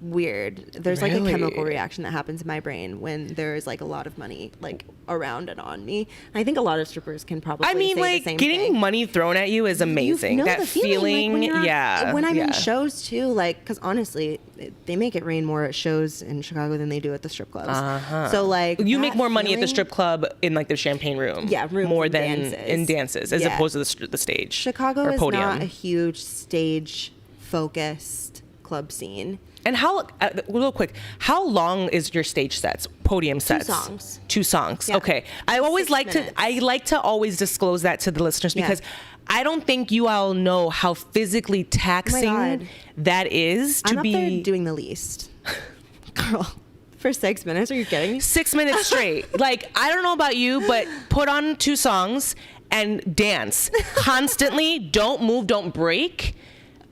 weird. There's like a Really? chemical reaction that happens in my brain when there's like a lot of money like around and on me. And I think a lot of strippers can probably I mean, say like the same getting thing. money thrown at you is amazing. You know That the feeling, like, when you're yeah. When I'm yeah. in shows too, like, because honestly, they make it rain more at shows in Chicago than they do at the strip clubs. So like, You that make more money at the feeling- strip club in like the champagne room. Yeah, rooms more and than dances. in dances as Yeah. opposed to the stage. Chicago or is podium. not a huge stage focused club scene. And how, real quick, how long is your stage sets, podium sets? 2 songs. 2 songs. Yeah. Okay. I always 6 like minutes. I like to always disclose that to the listeners Yeah. because I don't think you all know how physically taxing God. that is to I'm be up there doing the least. Girl, for 6 minutes, are you kidding me? 6 minutes straight. Like, I don't know about you, but put on 2 songs and dance constantly. Don't move, don't break.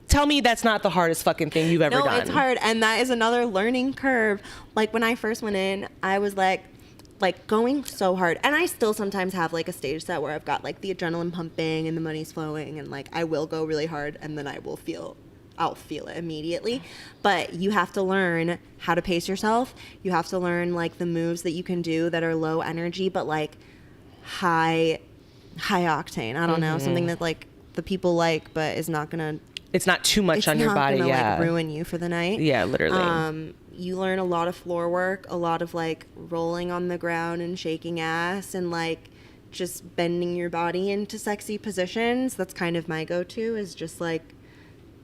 Tell me that's not the hardest fucking thing you've ever No, done. it's hard, and that is another learning curve. Like when I first went in, I was like going so hard, and I still sometimes have like a stage set where I've got like the adrenaline pumping and the money's flowing, and like I will go really hard, and then I'll feel it immediately. But you have to learn how to pace yourself. You have to learn like the moves that you can do that are low energy, but like high octane. I don't know, something that like the people like, but is not gonna. It's not too much It's on your not body. gonna, Yeah. like, ruin you for the night. Yeah, literally. You learn a lot of floor work, a lot of like rolling on the ground and shaking ass and like just bending your body into sexy positions. That's kind of my go-to, is just like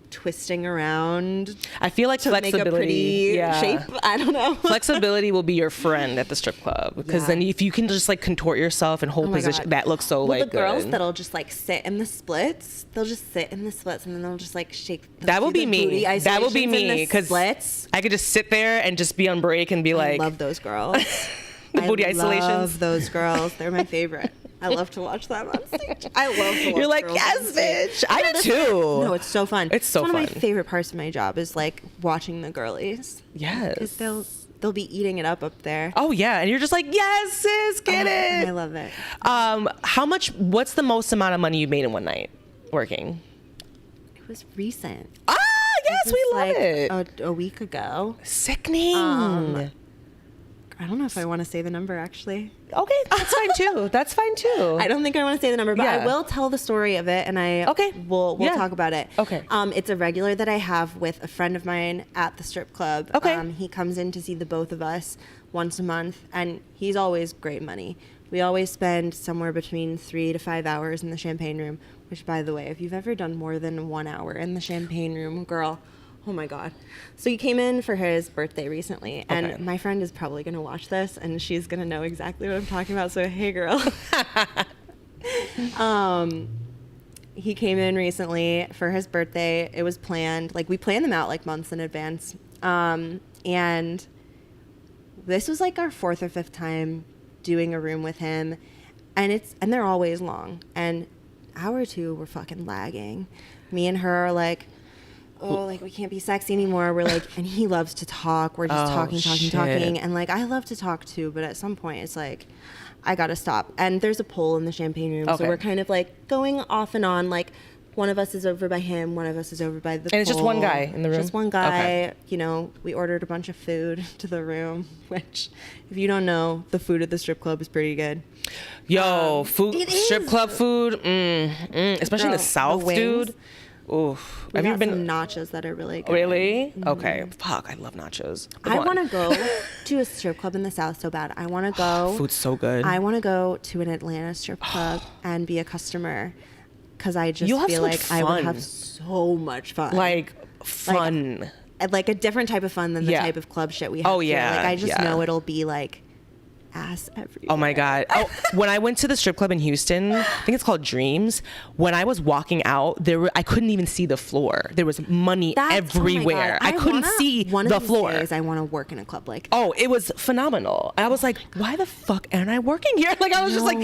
twisting around I feel like to make a flexibility pretty shape. I don't know. Flexibility will be your friend at the strip club because Yeah. then if you can just like contort yourself and hold Oh my position, God. that looks so Well, like the girls good. that'll just like sit in the splits, they'll just sit in the splits and then they'll just like shake. That will do be the me. booty That will be isolations in me the because splits. I could just sit there and just be on break and be I like love those girls. the booty I isolations. love those girls. They're my favorite. I love to watch them on stage. I love to watch You're like, girls yes, on stage. bitch. I do too. No, it's so fun. It's so one of my fun. favorite parts of my job is like watching the girlies. Yes. Because they'll be eating it up there. Oh yeah, and you're just like, yes, sis, get it. I love it. What's the most amount of money you made in one night working? It was recent. Ah, yes, we love it. A week ago. Sickening. I don't know if I want to say the number, actually. Okay, that's fine too. That's fine too. I don't think I want to say the number, but Yeah. I will tell the story of it, and we'll Yeah. talk about it. Okay. It's a regular that I have with a friend of mine at the strip club. Okay. He comes in to see the both of us once a month, and he's always great money. We always spend somewhere between 3 to 5 hours in the champagne room, which, by the way, if you've ever done more than 1 hour in the champagne room, girl, oh my God. So he came in for his birthday recently, and Okay. my friend is probably going to watch this, and she's going to know exactly what I'm talking about. So, hey, girl. He came in recently for his birthday. It was planned. Like, we planned them out like months in advance. And this was like our 4th or 5th time doing a room with him. And they're always long. And hour 2, we're fucking lagging. Me and her are like, oh, like, we can't be sexy anymore. We're like, and he loves to talk. We're just talking. And like, I love to talk too, but at some point it's like, I gotta stop. And there's a pole in the champagne room. Okay. So we're kind of like going off and on. Like, one of us is over by him, one of us is over by the And it's just one guy in the room? Just one guy. Okay. You know, we ordered a bunch of food to the room, which, if you don't know, the food at the strip club is pretty good. Yo, food, it is. strip club food, especially in the Girl, South, the wings. dude. Oof. We Have you got been? some nachos that are really good. Really? Okay. Fuck, I love nachos. I want to go to a strip club in the South so bad. I want to go. Food's so good. I want to go to an Atlanta strip club and be a customer, because I just You'll have feel so much like I would fun. have so much fun. Like, fun. Like a different type of fun than the Yeah. type of club shit we have. Oh, here. yeah, Like, I just yeah. know it'll be like ass everywhere. Oh my God. Oh, when I went to the strip club in Houston, I think it's called Dreams, when I was walking out, I couldn't even see the floor. There was money everywhere. Oh my God. I couldn't see one the of these floor. Days I want to work in a club like that. Oh, it was phenomenal. I was like, why the fuck am I working here? Like, I was just like,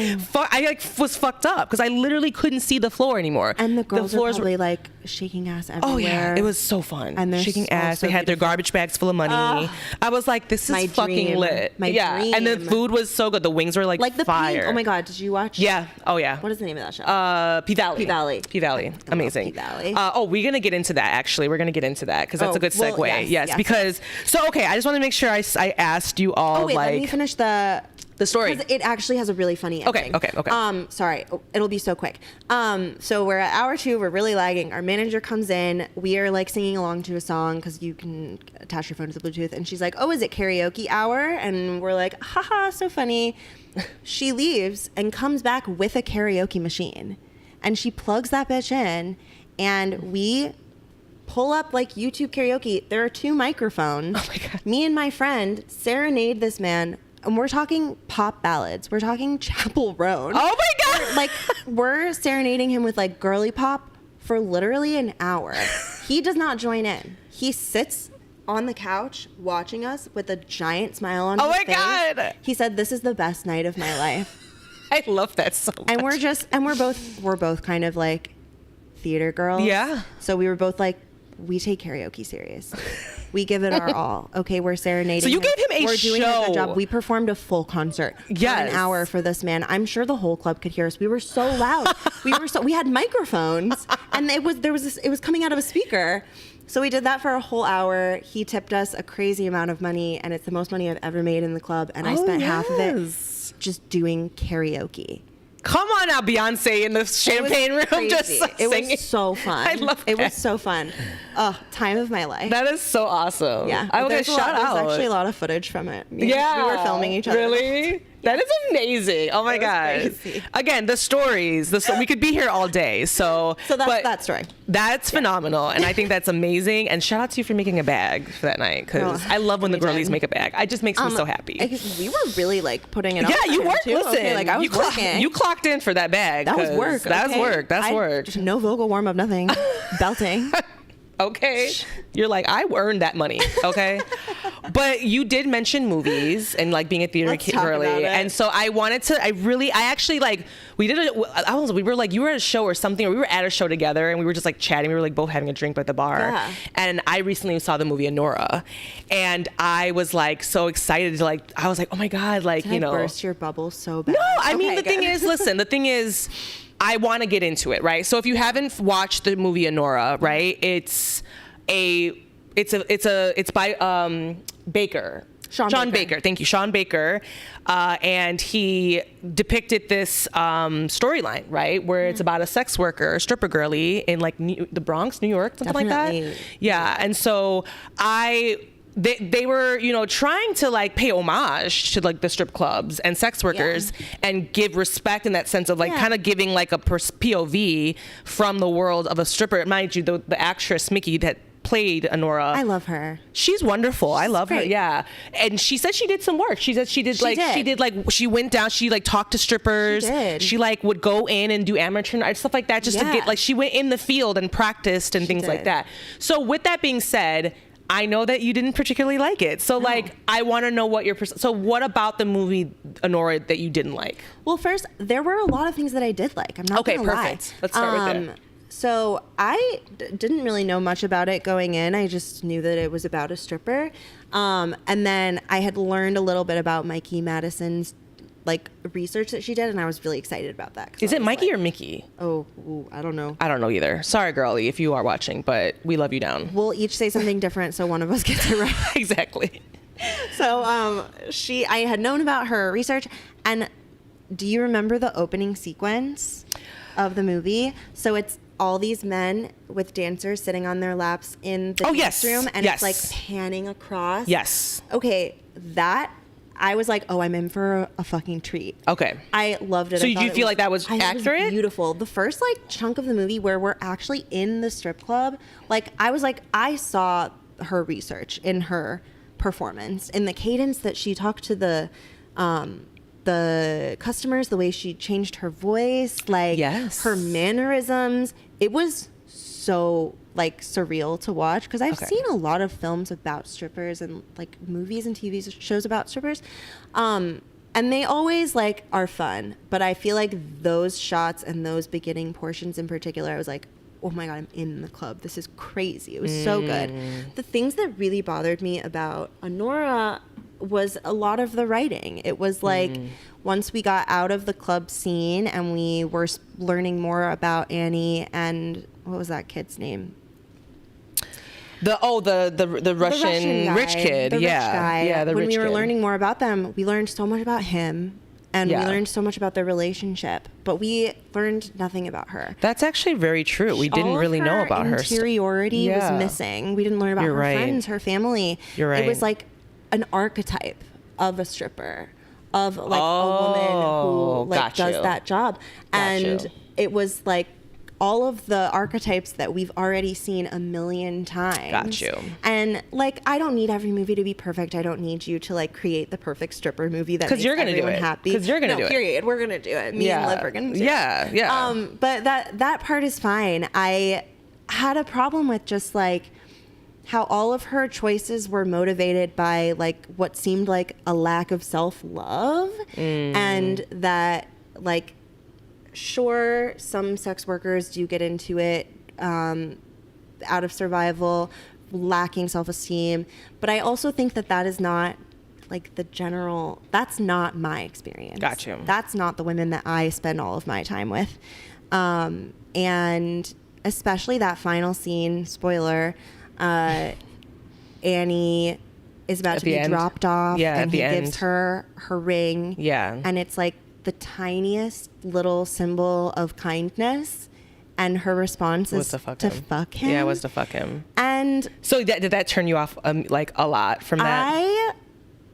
I like was fucked up because I literally couldn't see the floor anymore. And the girls floors are probably like shaking ass everywhere. Oh yeah, it was so fun. And they're shaking all ass. so They had their beautiful. garbage bags full of money. I was like, this is My fucking dream. lit. My yeah, and the dream. food was so good. The wings were like the fire. Pink. Oh my God, did you watch? Yeah. Oh yeah. What is the name of that show? P-Valley. P-Valley. P-Valley. Amazing. P-Valley. We're going to get into that, actually. We're going to get into that because that's a good segue. well, yes, because... So, okay, I just want to make sure I asked you all, Oh wait, let me like... finish the story. because it actually has a really funny ending. Okay. Sorry, it'll be so quick. So we're at hour 2. We're really lagging. Our manager comes in. We are like singing along to a song because you can attach your phone to the Bluetooth. And she's like, "Oh, is it karaoke hour?" And we're like, "Haha, so funny." She leaves and comes back with a karaoke machine, and she plugs that bitch in, and we pull up like YouTube karaoke. There are 2 microphones. Oh my God. Me and my friend serenade this man. And we're talking pop ballads. We're talking Chapel Roan. Oh my God. Like, we're serenading him with like girly pop for literally an hour. He does not join in. He sits on the couch watching us with a giant smile on his face. Oh my God. He said, "This is the best night of my life." I love that so much. And we're both kind of like theater girls. Yeah. So we were both like, we take karaoke serious. We give it our all. Okay, we're serenading. So you gave him a We're doing a show. good job. We performed a full concert for Yes. an hour for this man. I'm sure the whole club could hear us. We were so loud. We had microphones, and it was coming out of a speaker. So we did that for a whole hour. He tipped us a crazy amount of money, and it's the most money I've ever made in the club. And I spent half of it just doing karaoke. Come on now, Beyonce in the champagne room Crazy. just It singing. was so fun. I love it. that. Was so fun. Oh, time of my life. That is so awesome. Yeah, I will get there's shout out. There's actually a lot of footage from it. Yeah. We were filming each other. Really? That is amazing. Oh my It was God. crazy. Again, the stories. We could be here all day. So that's but that story. That's phenomenal. And I think that's amazing. And shout out to you for making a bag for that night. Because I love when the anytime. girlies make a bag. It just makes me so happy. We were really like putting it on. Yeah, you for him, worked. too. Listen, Okay, like I was you working. You clocked in for that bag. That was 'cause work. That's okay? work. That's work. No vocal warm up, nothing. Belting. Okay. You're like, I earned that money. Okay. But you did mention movies and like being a theater Let's kid talk girly. about it. And so I wanted to, we were like, you were at a show or something, or we were at a show together and we were just like chatting. We were like both having a drink at the bar. Yeah. And I recently saw the movie Anora. And I was like so excited to like, I was like, oh my God, like, Did you know. I burst your bubble so bad? No, I mean, Okay, the thing good. is, listen, the thing is, I want to get into it, right? So if you haven't watched the movie Anora, right, it's by Baker. Sean Baker. Thank you, Sean Baker. And he depicted this storyline, right, where it's about a sex worker, a stripper girly in like the Bronx, New York, something like Definitely. that. Yeah, and so they were, you know, trying to like pay homage to like the strip clubs and sex workers and give respect in that sense of like kind of giving like a POV from the world of a stripper. Mind you, the actress Mickey that played Anora. I love her. She's wonderful. I love her. great. Yeah. And she said she did some work. She said she went down, she like talked to strippers. She did. She like would go in and do amateur night, stuff like that, just to get like, she went in the field and practiced and things like did. that. So with that being said, I know that you didn't particularly like it. So like, I want to know what so what about the movie Anora that you didn't like? Well, first, there were a lot of things that I did like. I'm not Okay, gonna perfect. lie. Let's start with there. So I didn't really know much about it going in. I just knew that it was about a stripper. And then I had learned a little bit about Mikey Madison's like research that she did, and I was really excited about that. Is it Mikey or Mickey? Oh, I don't know. I don't know either. Sorry, girlie, if you are watching, but we love you down. We'll each say something different, so one of us gets it right. Exactly. So I had known about her research, and do you remember the opening sequence of the movie? So it's all these men with dancers sitting on their laps in the dance room, and it's like panning across. Yes. Okay, that I was like, oh, I'm in for a fucking treat. Okay. I loved it. So I did thought you it feel like that was I thought it accurate? was beautiful. The first like chunk of the movie where we're actually in the strip club, like I was like, I saw her research in her performance, in the cadence that she talked to the customers, the way she changed her voice, like her mannerisms. It was so like surreal to watch, because I've seen a lot of films about strippers and like movies and TV shows about strippers, and they always like are fun, but I feel like those shots and those beginning portions in particular, I was like, oh my God, I'm in the club. This is crazy. It was so good. The things that really bothered me about Anora was a lot of the writing. It was like once we got out of the club scene and we were learning more about Annie and what was that kid's name? The Russian guy, rich kid. the rich guy. Yeah, the when rich we were kid. learning more about them, we learned so much about him. And we learned so much about their relationship, but we learned nothing about her. That's actually very true. We didn't really know about her. Interiority was missing. We didn't learn about her friends, her family. You're right. It was like an archetype of a stripper, of like a woman who like does that job. And it was like all of the archetypes that we've already seen a million times. Got you. And like, I don't need every movie to be perfect. I don't need you to like create the perfect stripper movie that makes everyone happy. Because you're gonna do it. Period. We're gonna do it. Me and Liv are gonna do it. Yeah. But that part is fine. I had a problem with just like how all of her choices were motivated by like what seemed like a lack of self-love, and that like, sure, some sex workers do get into it out of survival, lacking self-esteem, but I also think that is not like the general, that's not my experience. Got you. That's not the women that I spend all of my time with. And especially that final scene, spoiler, Annie is about to be dropped off, and he gives her ring. Yeah. And it's like the tiniest little symbol of kindness, and her response is to fuck him. Yeah, it was to fuck him. And so did that turn you off like a lot from that? I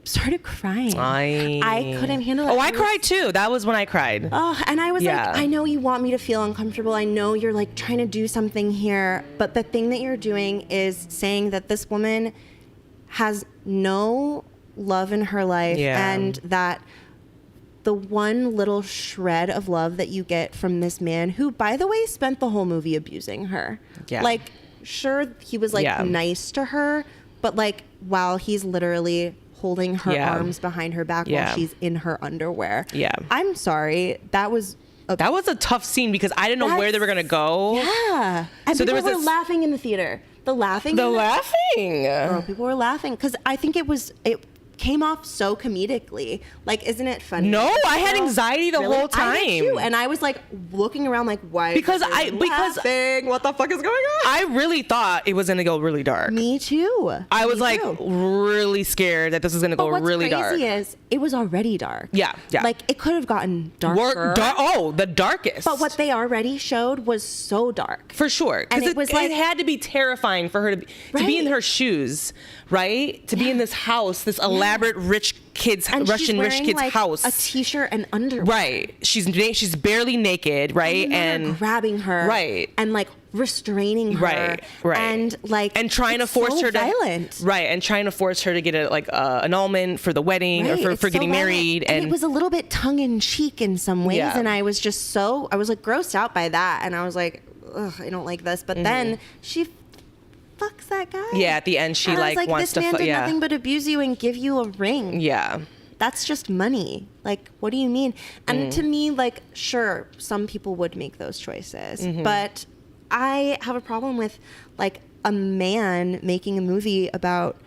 started crying. I couldn't handle it. Oh, I cried too. That was when I cried. Oh, and I was like, I know you want me to feel uncomfortable. I know you're like trying to do something here, but the thing that you're doing is saying that this woman has no love in her life, and that the one little shred of love that you get from this man, who, by the way, spent the whole movie abusing her. Yeah. Like, sure, he was like nice to her, but like while he's literally holding her arms behind her back while she's in her underwear. Yeah. I'm sorry. That was a tough scene because I didn't know where they were going to go. Yeah. And so people were laughing in the theater. Girl, people were laughing because I think it came off so comedically. Like, isn't it funny? No, I had anxiety the whole time. I did too, and I was like looking around like, why? Because what the fuck is going on? I really thought it was gonna go really dark. Me too. I was really scared that this was gonna go really dark. What's crazy is it was already dark. Yeah. Like it could have gotten darker. The darkest. But what they already showed was so dark. For sure. And it was like, it had to be terrifying for her to be in her shoes, right? To be in this house, this elaborate rich kid's Russian rich kid's house. A t-shirt and underwear. Right. She's barely naked, right? And grabbing her. Right. And like restraining her. Right. And trying to force her violent. to and trying to force her to get an annulment for the wedding or for getting married. And it was a little bit tongue in cheek in some ways, and I was just I was like grossed out by that, and I was like, ugh, I don't like this. But then she fucks that guy. Yeah, at the end she and I was like, wants this man to did nothing but abuse you and give you a ring. Yeah. That's just money. Like, what do you mean? And to me, like, sure, some people would make those choices, but I have a problem with like a man making a movie about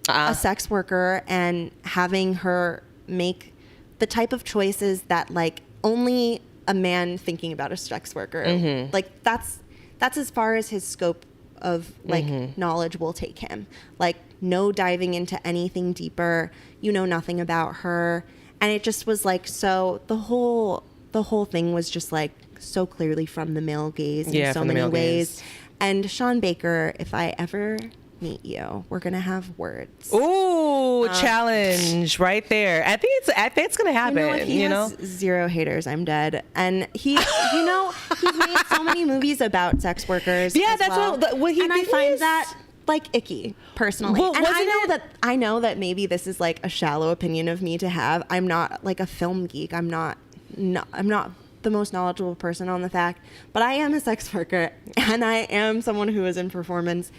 a sex worker and having her make the type of choices that like only a man thinking about a sex worker, like that's as far as his scope of like knowledge will take him. Like no diving into anything deeper. You know nothing about her, and it just was like so. The whole thing was just like so clearly from the male gaze in so many ways. And Sean Baker, if I ever meet you, we're gonna have words. Ooh, challenge right there. I think it's gonna happen. If he has zero haters, I'm dead. And he, he's made so many movies about sex workers. Yeah, that's what he. And I find that like icky personally. Well, and I know that maybe this is like a shallow opinion of me to have. I'm not like a film geek. I'm not the most knowledgeable person on the fact, but I am a sex worker and I am someone who is in performance.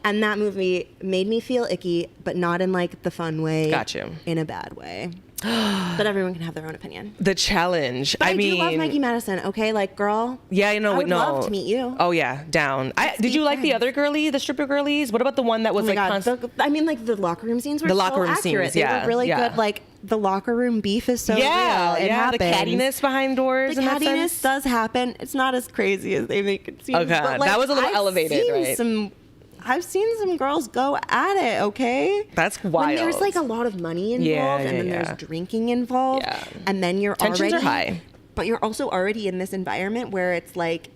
And that movie made me feel icky, but not in like the fun way. Got you. In a bad way. But everyone can have their own opinion. The challenge. But I do love Maggie Madison. Okay, like girl. Yeah, I would love to meet you. Oh yeah, down. Did you like the other girlie, the stripper girlies? What about the one that was like? Like the locker room scenes were so accurate. They were really good. Like the locker room beef is so real. It happens. The cattiness behind doors. The cattiness does happen. It's not as crazy as they make it seem. Okay, but, like, that was a little elevated, right? I've seen some girls go at it, okay? That's wild. When there's like a lot of money involved and then there's drinking involved and then you're tensions are high. But you're also already in this environment where it's like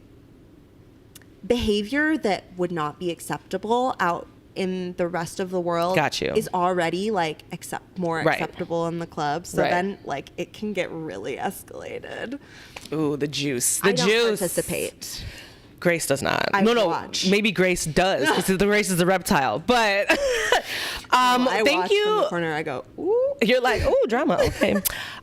behavior that would not be acceptable out in the rest of the world is already like more acceptable in the club. So then like it can get really escalated. Ooh, the juice. I don't participate. Grace does not. Watch. Maybe Grace does because the Grace is a reptile. But I thank watch you. From the corner, I go, ooh. You're like, ooh, drama. Okay.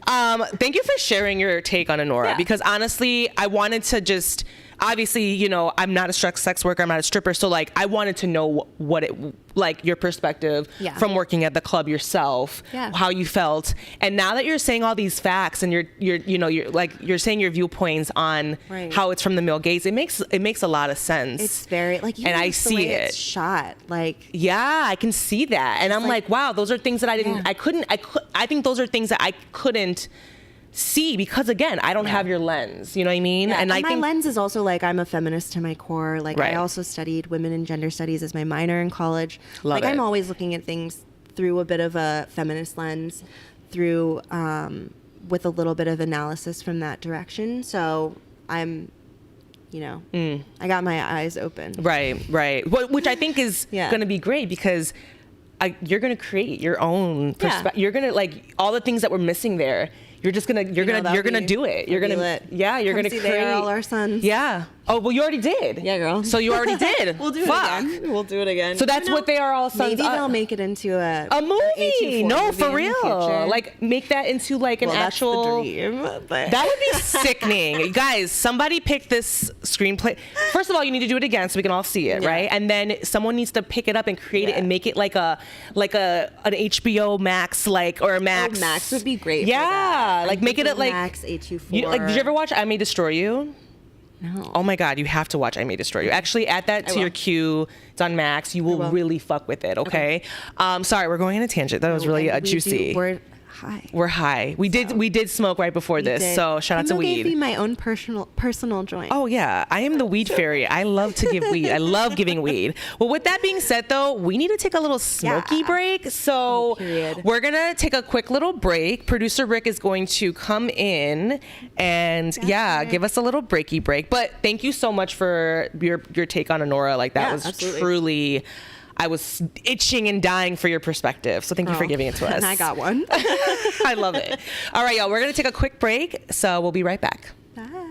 Thank you for sharing your take on Anora because honestly, I wanted to just. Obviously, I'm not a sex worker. I'm not a stripper. So, like, I wanted to know what your perspective from working at the club yourself, how you felt. And now that you're saying all these facts and you're saying your viewpoints on how it's from the male gaze, it makes a lot of sense. It's very and I see it. It's shot I can see that, and I'm like, wow, those are things that I didn't. I think those are things that I couldn't see because again I don't have your lens, you know what I mean? And I think my lens is also like I'm a feminist to my core. Like I also studied women and gender studies as my minor in college. I'm always looking at things through a bit of a feminist lens, through with a little bit of analysis from that direction. So I'm I got my eyes open. Right. Which I think is going to be great because you're going to create your own perspective. You're going to like all the things that were missing there. You're just gonna do it. You're gonna create all our sons. Oh, well, you already did. Yeah, girl. So you already did. We'll do it Fuck. again. We'll do it again. So that's what They Are All Sons. Maybe they'll make it into a movie. A24 No, movie for in the real. future. Like make that into like an well, actual. That's the dream, but That would be sickening. Guys, somebody pick this screenplay. First of all, you need to do it again so we can all see it, right? And then someone needs to pick it up and create it and make it like an HBO Max or a Max. Oh, Max would be great. Yeah, for that. like make it like Max A24. Like, did you ever watch I May Destroy You? No. Oh my God, you have to watch I May Destroy You. Actually, add that to your queue. It's on Max. You will really fuck with it, okay? Sorry, we're going on a tangent. That was really juicy. We're high. We did smoke right before this, so shout out to weed. Gave me my own personal joint. Oh yeah, I am the weed fairy. I love to give weed. I love giving weed. Well, with that being said, though, we need to take a little smoky break. So we're gonna take a quick little break. Producer Rick is going to come in and give us a little breaky break. But thank you so much for your take on Honora. Like that was truly. I was itching and dying for your perspective. So thank you for giving it to us. And I got one. I love it. All right, y'all. We're going to take a quick break. So we'll be right back. Bye.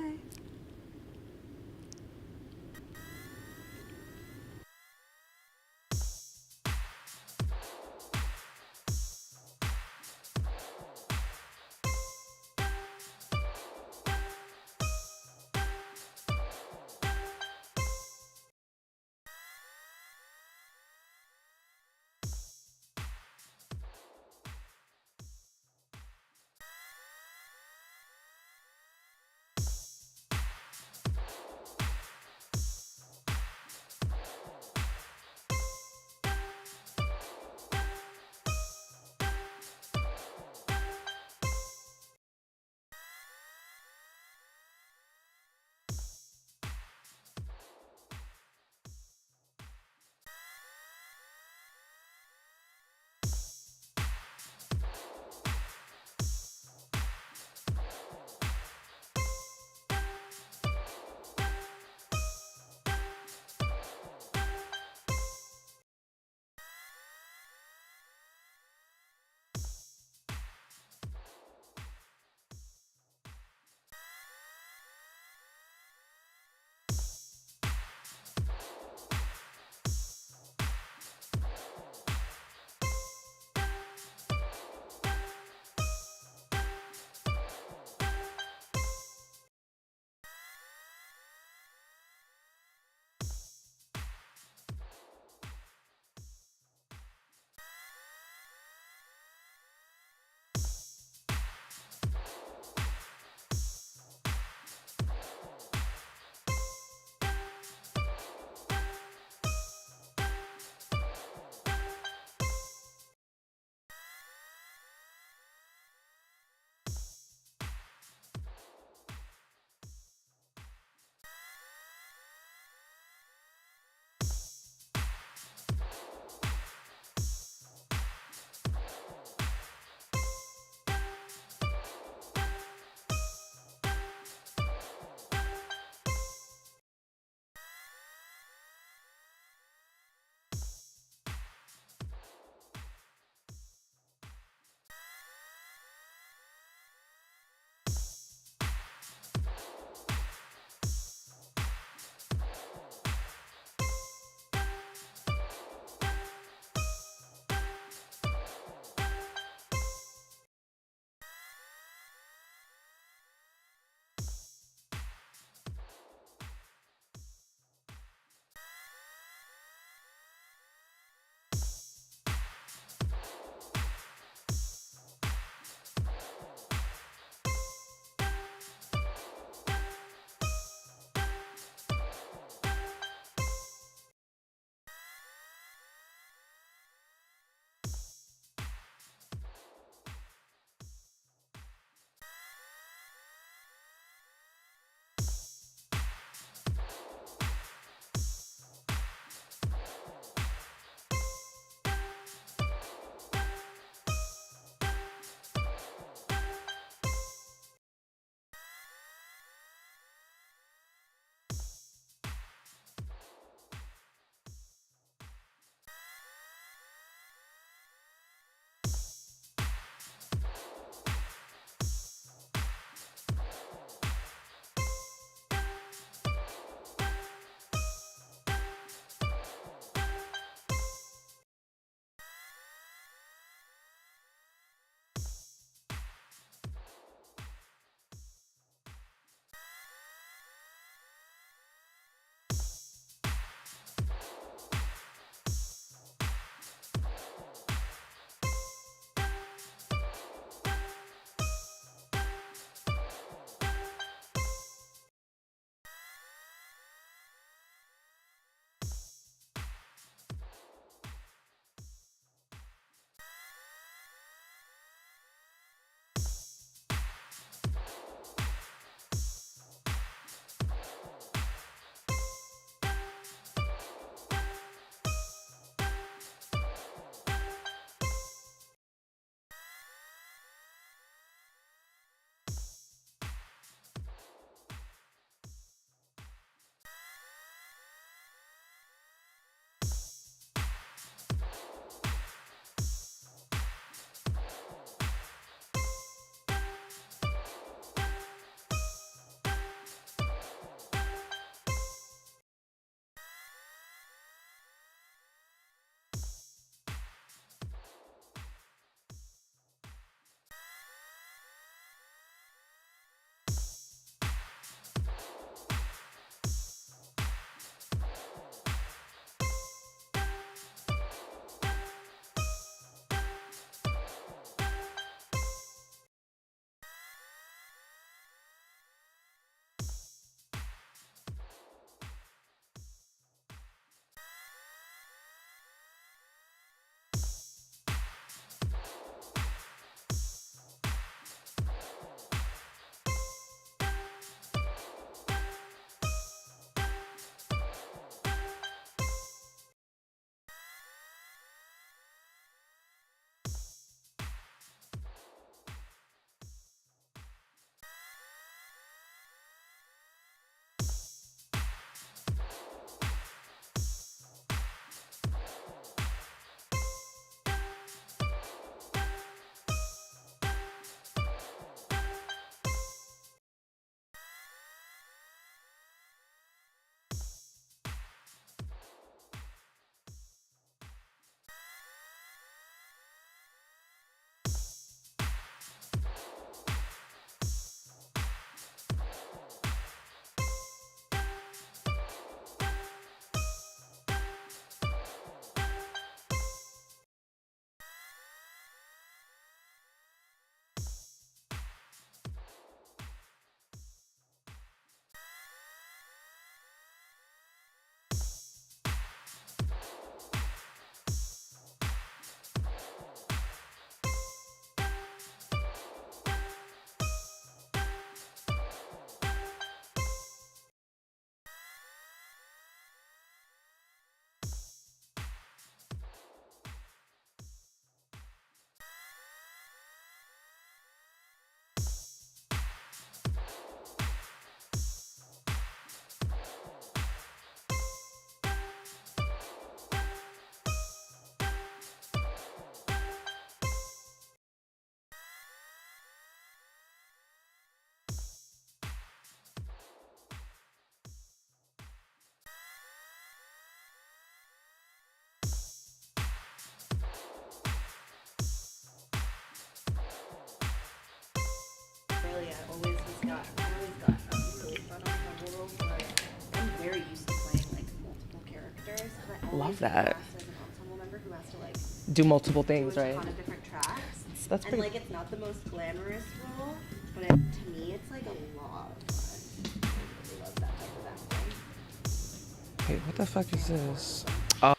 Love that. As an ensemble member who has to like Do multiple things, do a right? ton of different tracks. That's And pretty. like it's not the most glamorous role, but to me it's like a lot of fun. I really love that type of acting. Wait, what the fuck is this? Oh.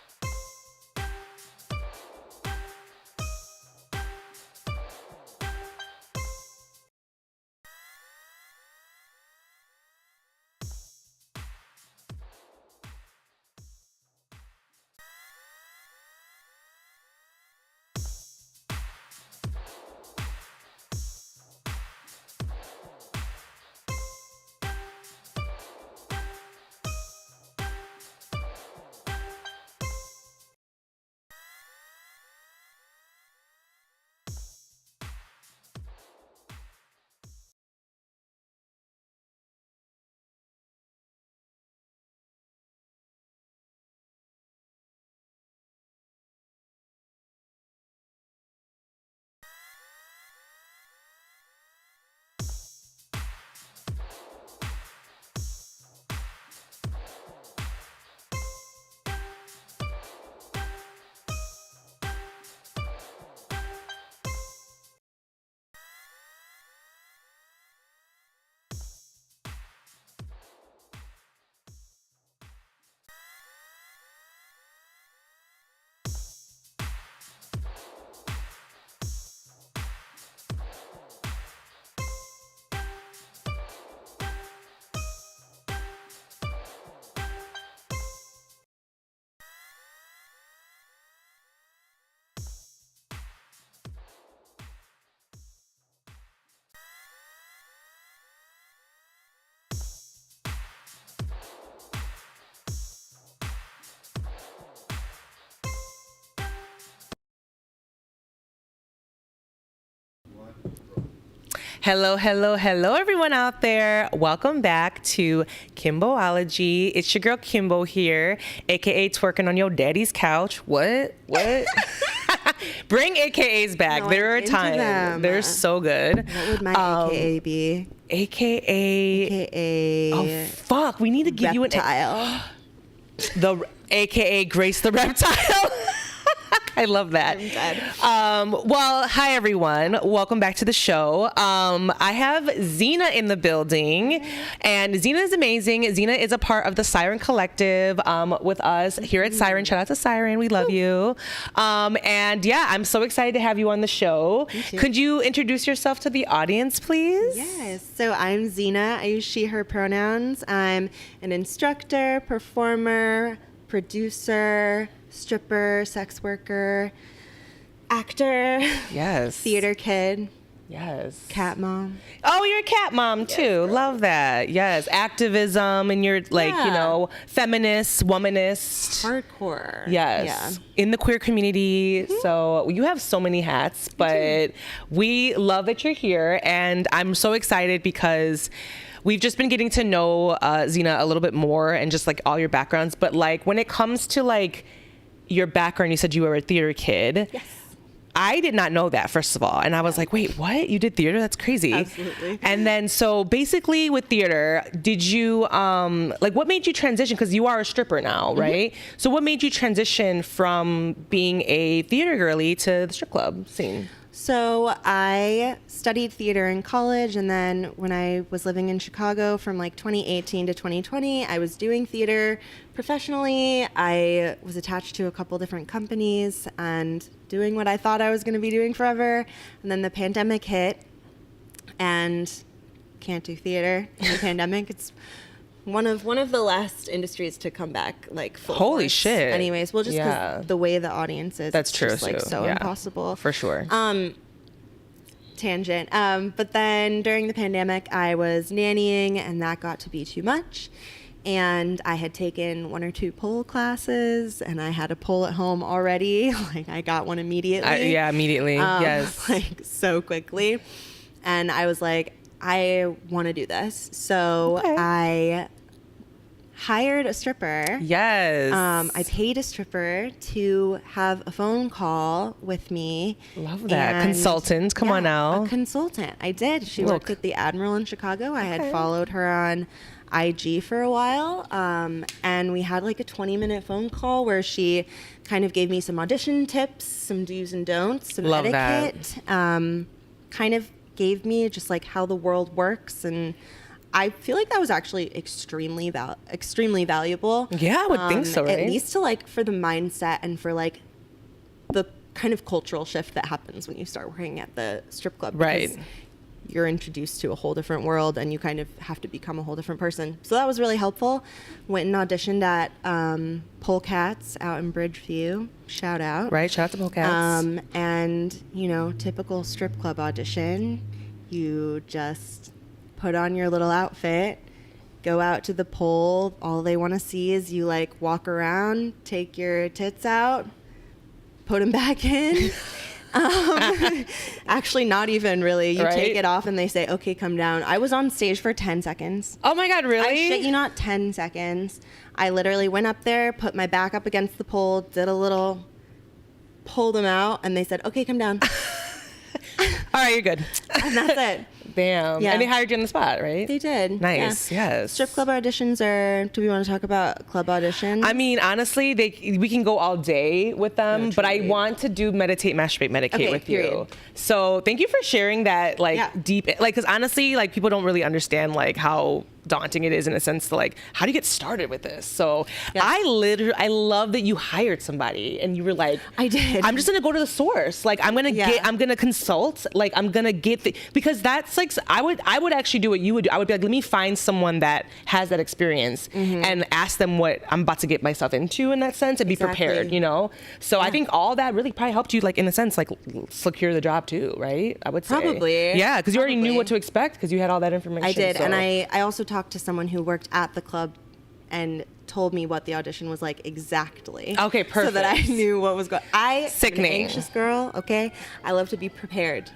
Hello, hello, hello, everyone out there. Welcome back to Kimbology. It's your girl Kimbo here, aka twerking on your daddy's couch. What? Bring AKAs back. No, there I'm are into times. them. They're so good. What would my AKA be? AKA. AKA Oh fuck! We need to give reptile. the AKA Grace the Reptile. I love that. I'm dead. Well, hi everyone. Welcome back to the show. I have Xena in the building, and Xena is amazing. Xena is a part of the Siren Collective with us here at Siren. Shout out to Siren. We love you. And yeah, I'm so excited to have you on the show. Could you introduce yourself to the audience, please? Yes. So I'm Xena. I use she, her pronouns. I'm an instructor, performer, producer, stripper, sex worker, actor, Yes. theater kid, Yes. cat mom. Oh, you're a cat mom too. Love that. Yes. Activism, and you're like, feminist, womanist. Hardcore. Yes. Yeah. In the queer community. So you have so many hats, but we love that you're here. And I'm so excited because we've just been getting to know Xena a little bit more and just like all your backgrounds. But like when it comes to like your background, you said you were a theater kid. Yes. I did not know that, first of all. And I was like, wait, what? You did theater? That's crazy. Absolutely. And then, so basically with theater, did you, like what made you transition? Because you are a stripper now, right? So what made you transition from being a theater girly to the strip club scene? So I studied theater in college, and then when I was living in Chicago from like 2018 to 2020, I was doing theater professionally. I was attached to a couple different companies and doing what I thought I was going to be doing forever. And then the pandemic hit, and can't do theater in the pandemic. It's one of the last industries to come back like full Holy force. shit. Anyways, well, just because the way the audience is, That's it's true just, like too. so Yeah. impossible. For sure. Tangent. But then during the pandemic, I was nannying, and that got to be too much. And I had taken 1 or 2 pole classes, and I had a pole at home already. Like I got one immediately. Yeah, immediately. Yes. Like so quickly. And I was like, I want to do this. So Okay. I hired a stripper. Yes. I paid a stripper to have a phone call with me. Love that. And- Consultant. Come on now. A consultant. I did. She Look. worked at the Admiral in Chicago. I had Okay. followed her on IG for a while, and we had like a 20-minute phone call where she kind of gave me some audition tips, some do's and don'ts, some Love etiquette, kind of gave me just like how the world works, and I feel like that was actually extremely valuable. Yeah, I would think so, right? At least to like for the mindset and for like the kind of cultural shift that happens when you start working at the strip club. Right. Because you're introduced to a whole different world and you kind of have to become a whole different person. So that was really helpful. Went and auditioned at Polecats out in Bridgeview. Shout out. Right, shout out to Polecats. And, you know, typical strip club audition. You just put on your little outfit, go out to the pole. All they want to see is you like walk around, take your tits out, put them back in. Actually, not even really. You take it off and they say, okay, come down. I was on stage for 10 seconds. Oh my God, really? I shit you not, 10 seconds. I literally went up there, put my back up against the pole, did a little, pulled them out, and they said, okay, come down. All right, you're good. And that's it. Damn. Yeah. And they hired you on the spot, right? They did. Nice. Yeah. Yes. Strip club auditions are, do we want to talk about club auditions? I mean, honestly, we can go all day with them, but I want to do meditate, masturbate, medicate with you. So thank you for sharing that, like, deep, like, because honestly, like, people don't really understand, like, how daunting it is in a sense to like, how do you get started with this? So I love that you hired somebody and you were like, I did. I'm just gonna go to the source. Like I'm gonna consult. Like I'm gonna get because that's like, I would actually do what you would do. I would be like, let me find someone that has that experience and ask them what I'm about to get myself into in that sense and be prepared, you know? So I think all that really probably helped you, like in a sense, like secure the job too, right? I would say. Probably. Yeah, because you already knew what to expect because you had all that information. I did. So. And I also talked to someone who worked at the club and told me what the audition was like exactly. Okay, perfect. So that I knew what was going on. Sickening. I'm an anxious girl, okay? I love to be prepared.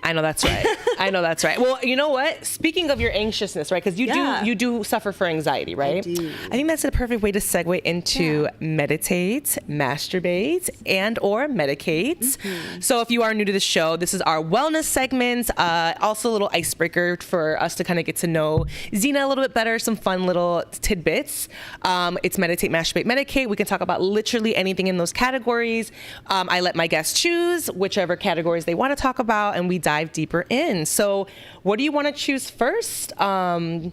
I know that's right. I know that's right. Well, you know what? Speaking of your anxiousness, right? Because you do suffer for anxiety, right? I do. I think that's a perfect way to segue into meditate, masturbate, and or medicate. So if you are new to the show, this is our wellness segment. Also a little icebreaker for us to kind of get to know Xena a little bit better. Some fun little tidbits. It's meditate, masturbate, medicate. We can talk about literally anything in those categories. I let my guests choose whichever categories they want to talk about, and we dive deeper in. So what do you want to choose first? Xena,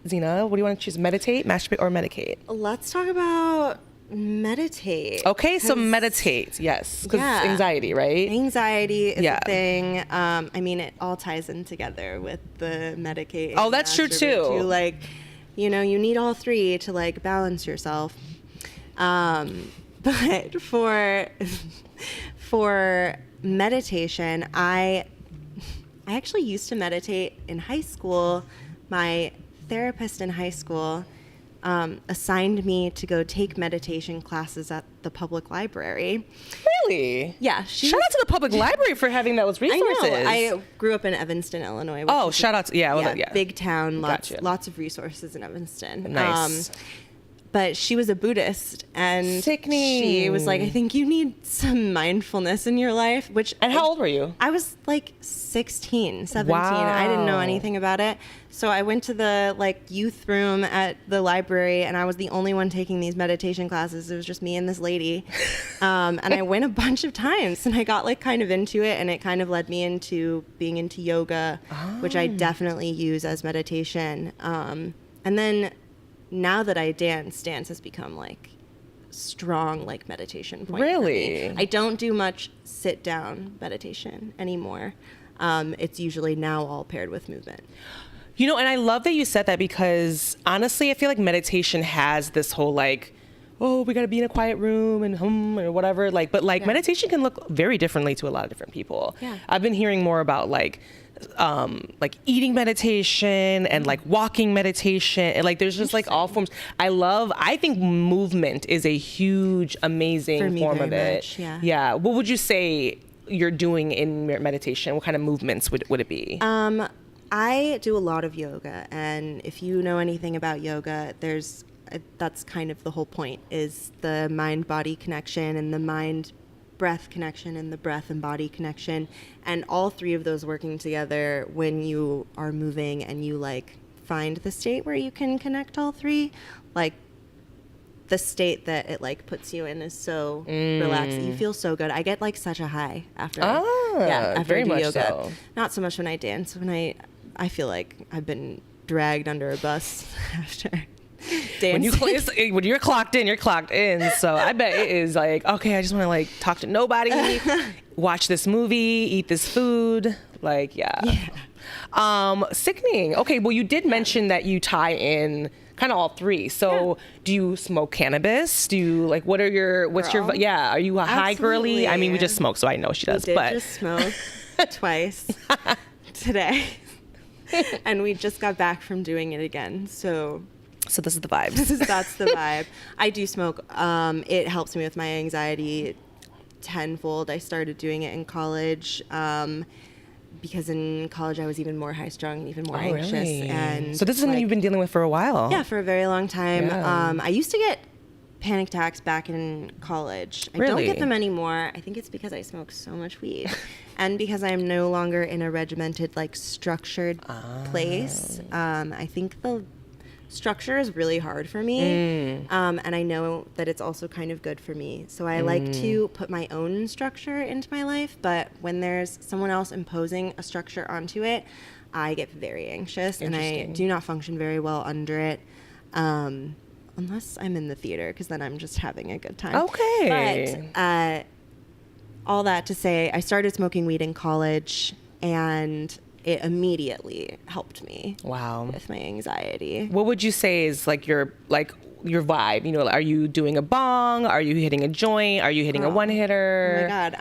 what do you want to choose? Meditate, masturbate, or medicate? Let's talk about meditate. Okay, so meditate, yes. Because anxiety, right? Anxiety is a thing. I mean, it all ties in together with the medicate. Oh, that's true too. Like, you know, you need all three to like balance yourself. But for meditation, I actually used to meditate in high school. My therapist in high school assigned me to go take meditation classes at the public library. Really? Yeah. Shout out to the public library for having those resources. I know. I grew up in Evanston, Illinois. Shout out to, big town, lots of resources in Evanston. Nice. But she was a Buddhist, and she was like, I think you need some mindfulness in your life. And how old were you? I was like 16, 17. Wow. I didn't know anything about it. So I went to the like youth room at the library, and I was the only one taking these meditation classes. It was just me and this lady. And I went a bunch of times, and I got like kind of into it, and it kind of led me into being into yoga, which I definitely use as meditation. And then now that I dance has become like strong like meditation point. Really? For me. I don't do much sit down meditation anymore. It's usually now all paired with movement. You know, and I love that you said that because honestly, I feel like meditation has this whole like, oh, we got to be in a quiet room and or whatever. Like, but like meditation can look very differently to a lot of different people. Yeah. I've been hearing more about like eating meditation and like walking meditation, and like there's just like all forms. I think movement is a huge, amazing form of it. Much, yeah. What would you say you're doing in meditation? What kind of movements would it be? I do a lot of yoga, and if you know anything about yoga, that's kind of the whole point, is the mind-body connection and the mind-breath connection and the breath and body connection, and all three of those working together when you are moving and you like find the state where you can connect all three. Like, the state that it like puts you in is so relaxing. You feel so good. I get like such a high after after very I do much yoga. so. Not so much when I dance. When I feel like I've been dragged under a bus after dancing. When you're clocked in, you're clocked in. So I bet it is like, okay, I just want to like talk to nobody, watch this movie, eat this food. Like, sickening. Okay, well, you did mention that you tie in kind of all three. So do you smoke cannabis? Do you like, what's your, are you a high girly? I mean, we just smoke, so I know she does. We did just smoke twice today. And we just got back from doing it again. So this is the vibe. That's the vibe. I do smoke. It helps me with my anxiety tenfold. I started doing it in college. Because in college I was even more high strung and even more anxious. Really? And so this is something you've been dealing with for a while. Yeah, for a very long time. Yeah. I used to get panic attacks back in college. I Really? don't get them anymore. I think it's because I smoke so much weed and because I'm no longer in a regimented, like structured place. I think the structure is really hard for me. And I know that it's also kind of good for me. So I like to put my own structure into my life, but when there's someone else imposing a structure onto it, I get very anxious and I do not function very well under it. Unless I'm in the theater, because then I'm just having a good time. Okay. But all that to say, I started smoking weed in college, and it immediately helped me. Wow. With my anxiety. What would you say is like your vibe? You know, are you doing a bong? Are you hitting a joint? Are you hitting a one hitter? Oh my God,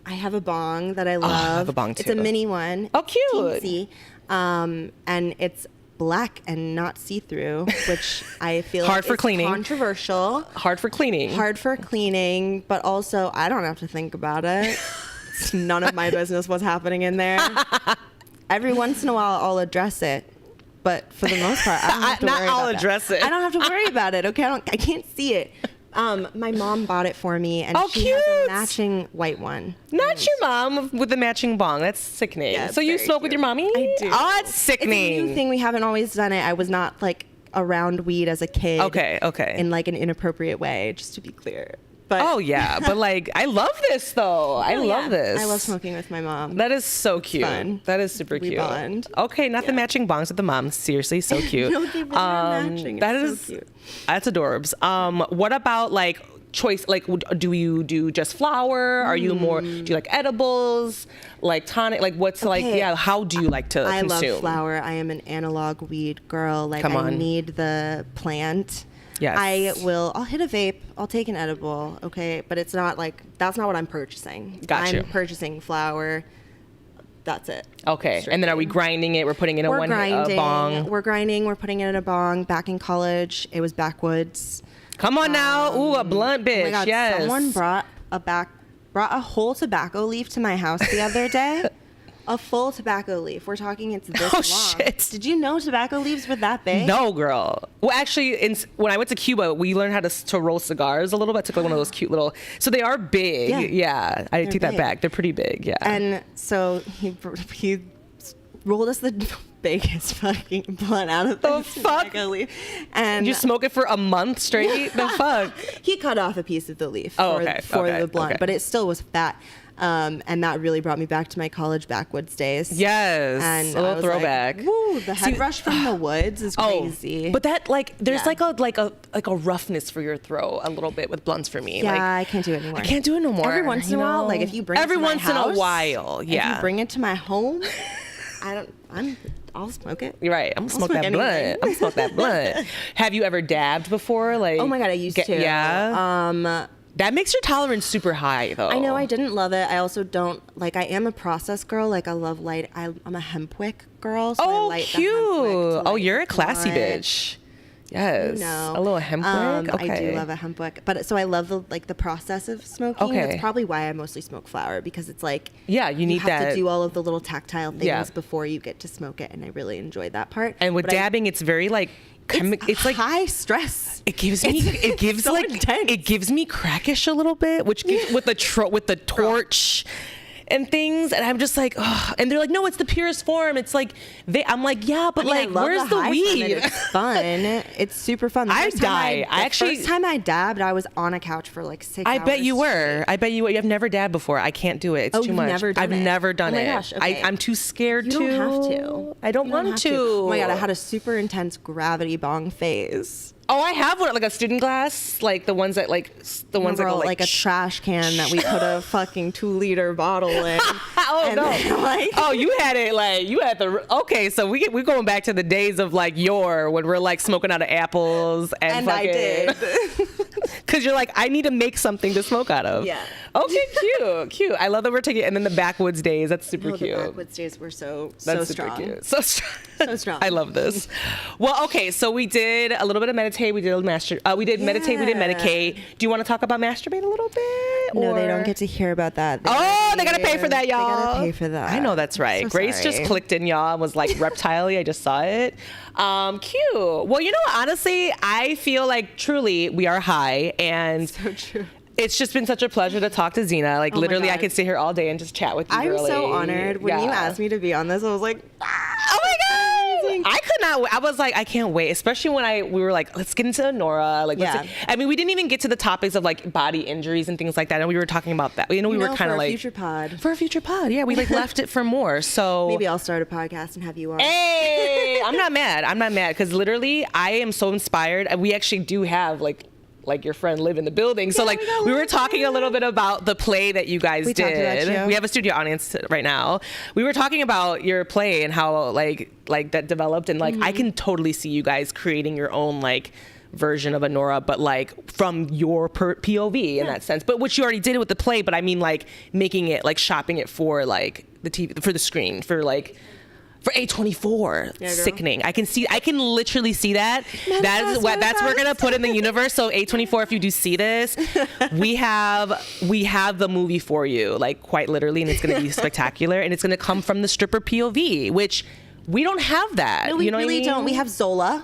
I have a bong that I love. I have a bong It's too. a mini one. Oh, cute. Teensy. And it's black and not see-through, which I feel Hard like for is cleaning. Controversial. Hard for cleaning. Hard for cleaning, but also I don't have to think about it. It's none of my business what's happening in there. Every once in a while, I'll address it, but for the most part, I don't have to worry about that. address it. I don't have to worry about it. Okay, I can't see it. My mom bought it for me, and she has a matching white one. Not your mom with the matching bong. That's sickening. Yeah, so you very smoke with cute. your mommy? I do. Oh, that's sickening. It's a new thing. We haven't always done it. I was not like around weed as a kid. Okay. In like an inappropriate way, just to be clear. But Oh yeah, but like I love this though. I love this. I love smoking with my mom. That is so cute. fun. That is super We cute. bond. Okay, not the matching bongs with the mom. Seriously, so cute. No, they really are matching. That It's is so cute. That's adorbs. What about like choice? Like, do you do just flower? Are you more? Do you like edibles? Like tonic? Like what's like? Okay. Yeah. How do you like to I consume? love flower. I am an analog weed girl. Like Come I on. need the plant. Yes. I'll hit a vape. I'll take an edible. Okay. But it's not like, that's not what I'm purchasing. Got you. I'm purchasing flower. That's it. Okay. And then are we grinding it? We're putting it in We're one grinding. bong. We're grinding. We're putting it in a bong. Back in college, it was backwoods. Come on now. Ooh, a blunt bitch. Oh my God, yes. someone brought a whole tobacco leaf to my house the other day. A full tobacco leaf. We're talking it's this Oh, long. shit. Did you know tobacco leaves were that big? No, girl. Well, actually, when I went to Cuba, we learned how to roll cigars a little bit. I took like one of those cute little. So they are big. Yeah, I take that big. back. They're pretty big. Yeah. And so he rolled us the biggest fucking blunt out of The this fuck? tobacco leaf. And you smoke it for a month straight? The fuck? he cut off a piece of the leaf Oh, for, okay, for okay, the blunt, okay. but it still was fat. And that really brought me back to my college backwoods days. Yes. And a I little was throwback. Like, woo, the head rush from the woods is crazy. But that like there's Yeah. like a roughness for your throat a little bit with blunts for me. yeah, Like, I can't do it anymore. I can't do it no more. Every once in a while, like if you bring every it to my once in a house, while, yeah. If you bring it to my home, I'll smoke it. You're right. I'm gonna smoke that smoke blunt. anything. I'm gonna smoke that blunt. Have you ever dabbed before? Like, Oh my God, I used to. Yeah. That makes your tolerance super high, though. I know I didn't love it. I also don't like. I am a process girl. Like I love light. I'm a hemp wick girl. So I Oh, light the cute. hemp wick to Oh, light you're the a classy blunt. bitch. Yes. No, A little hemp wick. Okay. I do love a hemp wick, but so I love the process of smoking. Okay. That's probably why I mostly smoke flower, because it's like Yeah, you need have that- to do all of the little tactile things Yeah. before you get to smoke it, and I really enjoy that part. And with But I- dabbing, it's very like it's like high stress. it gives me it gives so like intense. it gives me crackish a little bit, which gives with the torch. and things, and I'm just like, oh. And they're like, no, it's the purest form. It's like I'm like, yeah, but like, where's the weed? It's fun. It's super fun. The first time I dabbed, I was on a couch for like 6 hours. I bet you were. I've never dabbed before. I can't do it. It's too much. I've never done it. Gosh, okay. I'm too scared to. You don't have to. I don't want to. Oh my God, I had a super intense gravity bong phase. Oh, I have one, like a student glass, like the ones that go like a trash can that we put a fucking 2-liter bottle in. Oh no! Oh, you had okay. So we're going back to the days of like when we're like smoking out of apples and fucking, I did. Because you're like, I need to make something to smoke out of. Yeah. Okay, cute. I love that we're taking it. And then the backwoods days, that's super cute. The backwoods days were so super strong. Cute. So strong. So strong. I love this. Well, okay, so we did a little bit of meditate. We did meditate. We did medicate. Do you want to talk about masturbate a little bit? No, they don't get to hear about that. They gotta pay for that, y'all. They gotta pay for that. I know that's right. So Grace sorry. just clicked in, y'all, and was like reptile-y. I just saw it. Cute. Well, you know, honestly, I feel like truly we are high, and so true. It's just been such a pleasure to talk to Xena. Like, literally, I could sit here all day and just chat with you, I'm girly. so honored. When you asked me to be on this, I was like, oh my God. I could not. I was like, I can't wait. Especially when we were like, let's get into Nora. Like, I mean, we didn't even get to the topics of like body injuries and things like that. And we were talking about that. You know, we were kind of like for a future pod. Yeah, we like left it for more. So maybe I'll start a podcast and have you on. Hey, I'm not mad because literally I am so inspired. And we actually do have like your friend live in the building. So like we were talking a little bit about the play that you guys did. We have a studio audience right now. We were talking about your play and how like that developed, and like I can totally see you guys creating your own like version of a Nora, but like from your POV in that sense. But which you already did it with the play, but I mean like making it like shopping it for like the TV, for the screen, for like for A24. Sickening. I can literally see that. That's we're gonna put in the universe. So A24, if you do see this, we have the movie for you, like quite literally, and it's gonna be spectacular, and it's gonna come from the stripper POV, which we don't have that. No, we you know really what I mean? don't. We have Zola.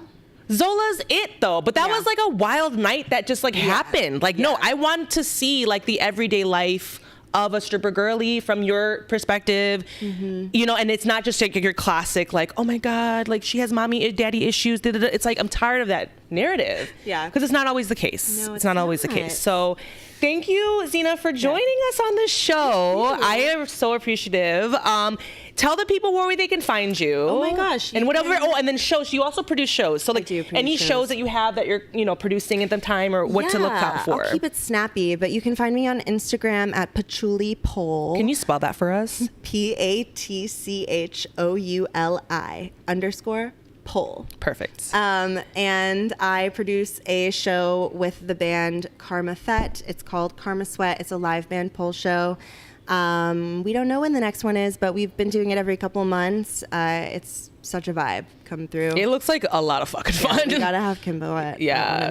Zola's it though, but that was like a wild night that just like happened. Like no, I want to see like the everyday life of a stripper girly from your perspective, you know, and it's not just like your classic like, oh my God, like she has mommy daddy issues. It's like I'm tired of that narrative. Yeah, because it's not always the case. No, it's not always the case. So thank you, Xena, for joining us on this show. I am so appreciative. Tell the people where they can find you. Oh my gosh. And whatever. And then shows. You also produce shows. So like any shows that you have that you're, you know, producing at the time, or what to look out for. I'll keep it snappy, but you can find me on Instagram at Patchouli Pole. Can you spell that for us? PATCHOULI_pole. Perfect. And I produce a show with the band Karma Thet. It's called Karma Sweat. It's a live band pole show. We don't know when the next one is, but we've been doing it every couple of months. It's such a vibe come through. It looks like a lot of fucking fun. We gotta have Kimbo at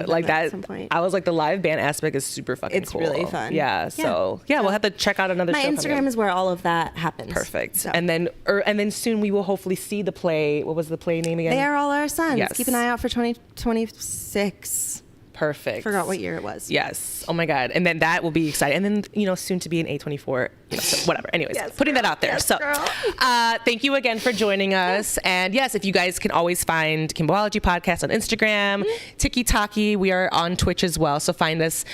like that. At some point. I was like, the live band aspect is super fucking cool. It's really fun. Yeah. So we'll have to check out another. My show Instagram is where all of that happens. Perfect. So. And then soon we will hopefully see the play. What was the play name again? They Are All Our Sons. Yes. Keep an eye out for 2026. Perfect. Forgot what year it was. Yes. Oh my God. And then that will be exciting. And then, you know, soon to be an A24, you know, so whatever. Anyways, putting that out there. Yes, so thank you again for joining us. And yes, if you guys can always find KimbologyPodcast on Instagram, TikTok, we are on Twitch as well. So find us.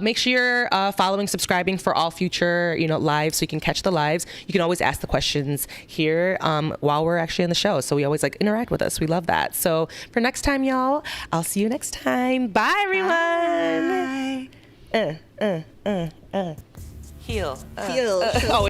Make sure you're following, subscribing for all future, you know, lives, so you can catch the lives. You can always ask the questions here while we're actually on the show. So we always like interact with us. We love that. So for next time, y'all, I'll see you next time. Bye, everyone. Bye. Heal. Heal.